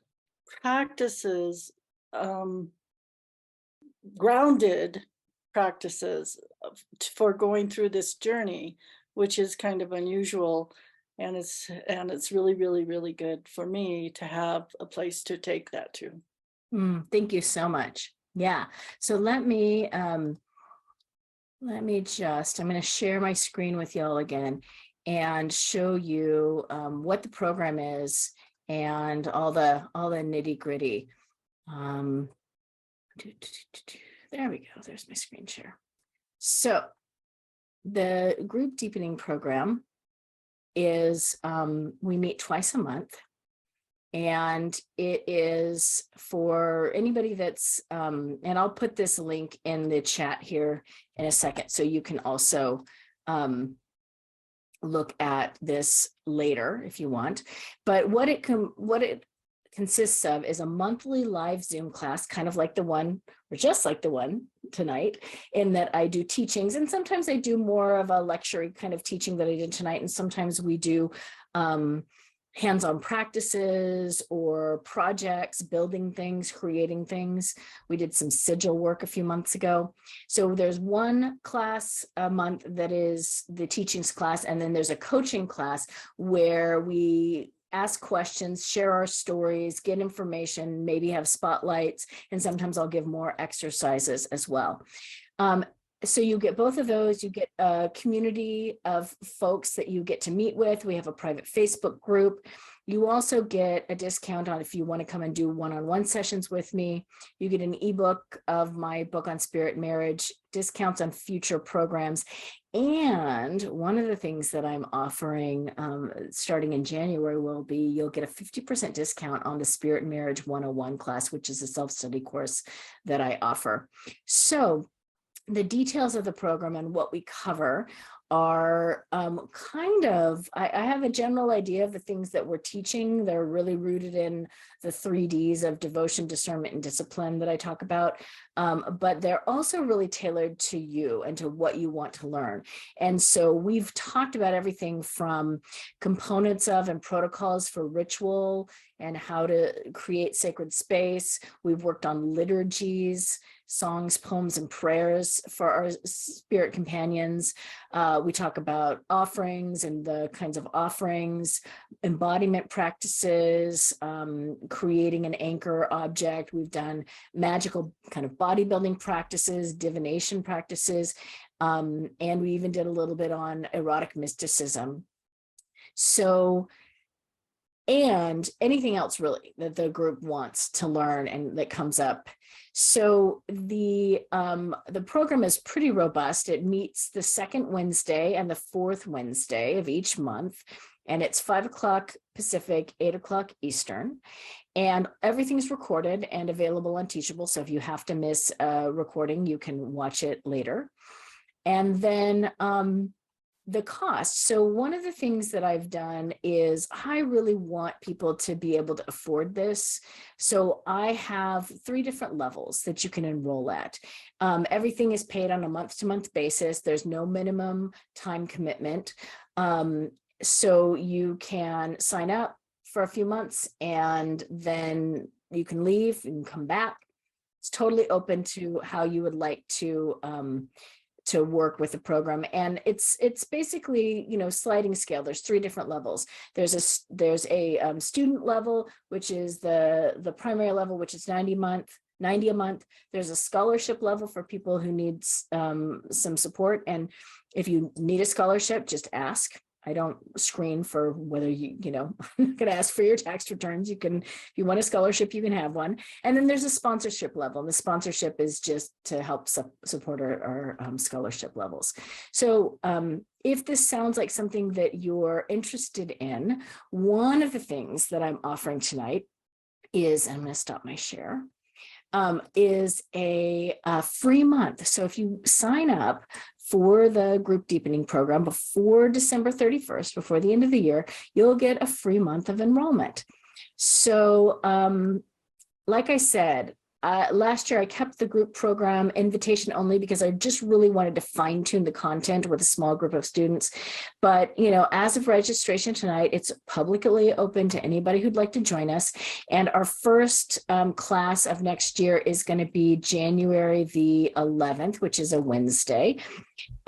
practices grounded practices for going through this journey, which is kind of unusual. And it's really, really, really good for me to have a place to take that to. Thank you so much. Yeah. So let me just, I'm going to share my screen with y'all again and show you what the program is and all the nitty gritty. There we go. There's my screen share. So the group deepening program is, we meet twice a month, and it is for anybody that's, and I'll put this link in the chat here in a second, so you can also look at this later if you want. But what it consists of is a monthly live Zoom class, kind of like the one, or just like the one tonight, in that I do teachings, and sometimes I do more of a lecture kind of teaching that I did tonight, and sometimes we do hands-on practices or projects, building things, creating things. We did some sigil work a few months ago. So there's one class a month that is the teachings class, and then there's a coaching class where we ask questions, share our stories, get information, maybe have spotlights, and sometimes I'll give more exercises as well. So you get both of those. You get a community of folks that you get to meet with. We have a private Facebook group. You also get a discount on if you want to come and do one-on-one sessions with me. You get an ebook of my book on spirit marriage, discounts on future programs. And one of the things that I'm offering starting in January will be, you'll get a 50% discount on the Spirit Marriage 101 class, which is a self-study course that I offer. So the details of the program and what we cover are kind of, I have a general idea of the things that we're teaching. They're really rooted in the 3 Ds of devotion, discernment, and discipline that I talk about. But they're also really tailored to you and to what you want to learn. And so we've talked about everything from components of and protocols for ritual and how to create sacred space. We've worked on liturgies, songs, poems, and prayers for our spirit companions. We talk about offerings and the kinds of offerings, embodiment practices, creating an anchor object. We've done magical kind of bodybuilding practices, divination practices, and we even did a little bit on erotic mysticism. So, and anything else really that the group wants to learn and that comes up. So the program is pretty robust. It meets the second Wednesday and the fourth Wednesday of each month, and it's 5 o'clock Pacific, 8 o'clock Eastern, and everything's recorded and available on Teachable. So if you have to miss a recording, you can watch it later. And then the cost. So one of the things that I've done is I really want people to be able to afford this. So I have 3 different levels that you can enroll at. Everything is paid on a month-to-month basis. There's no minimum time commitment. So you can sign up for a few months and then you can leave and come back. It's totally open to how you would like to work with the program. And it's basically, sliding scale. There's 3 different levels. There's a student level, which is the primary level, which is 90 a month. There's a scholarship level for people who need some support. And if you need a scholarship, just ask. I don't screen for whether I'm not going to ask for your tax returns. You can, if you want a scholarship, you can have one. And then there's a sponsorship level. And the sponsorship is just to help support our scholarship levels. So if this sounds like something that you're interested in, one of the things that I'm offering tonight is, I'm going to stop my share, is a free month. So if you sign up for the group deepening program before December 31st, before the end of the year, you'll get a free month of enrollment. So like I said, last year I kept the group program invitation only because I just really wanted to fine tune the content with a small group of students. But, as of registration tonight, it's publicly open to anybody who'd like to join us. And our first class of next year is going to be January the 11th, which is a Wednesday.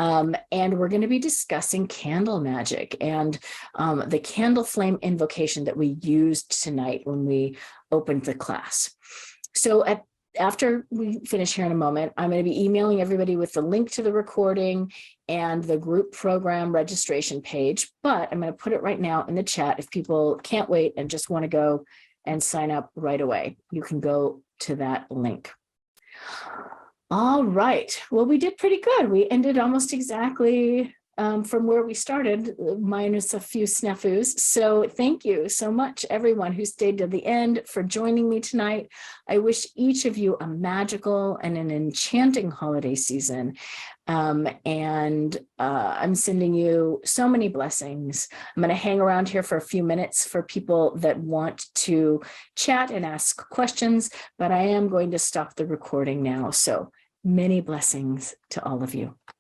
And we're going to be discussing candle magic and the candle flame invocation that we used tonight when we opened the class. So after we finish here in a moment, I'm going to be emailing everybody with the link to the recording and the group program registration page, but I'm going to put it right now in the chat. If people can't wait and just want to go and sign up right away, you can go to that link. All right. Well, we did pretty good. We ended almost exactly from where we started, minus a few snafus. So thank you so much, everyone who stayed to the end, for joining me tonight. I wish each of you a magical and an enchanting holiday season. I'm sending you so many blessings. I'm going to hang around here for a few minutes for people that want to chat and ask questions, but I am going to stop the recording now. So many blessings to all of you.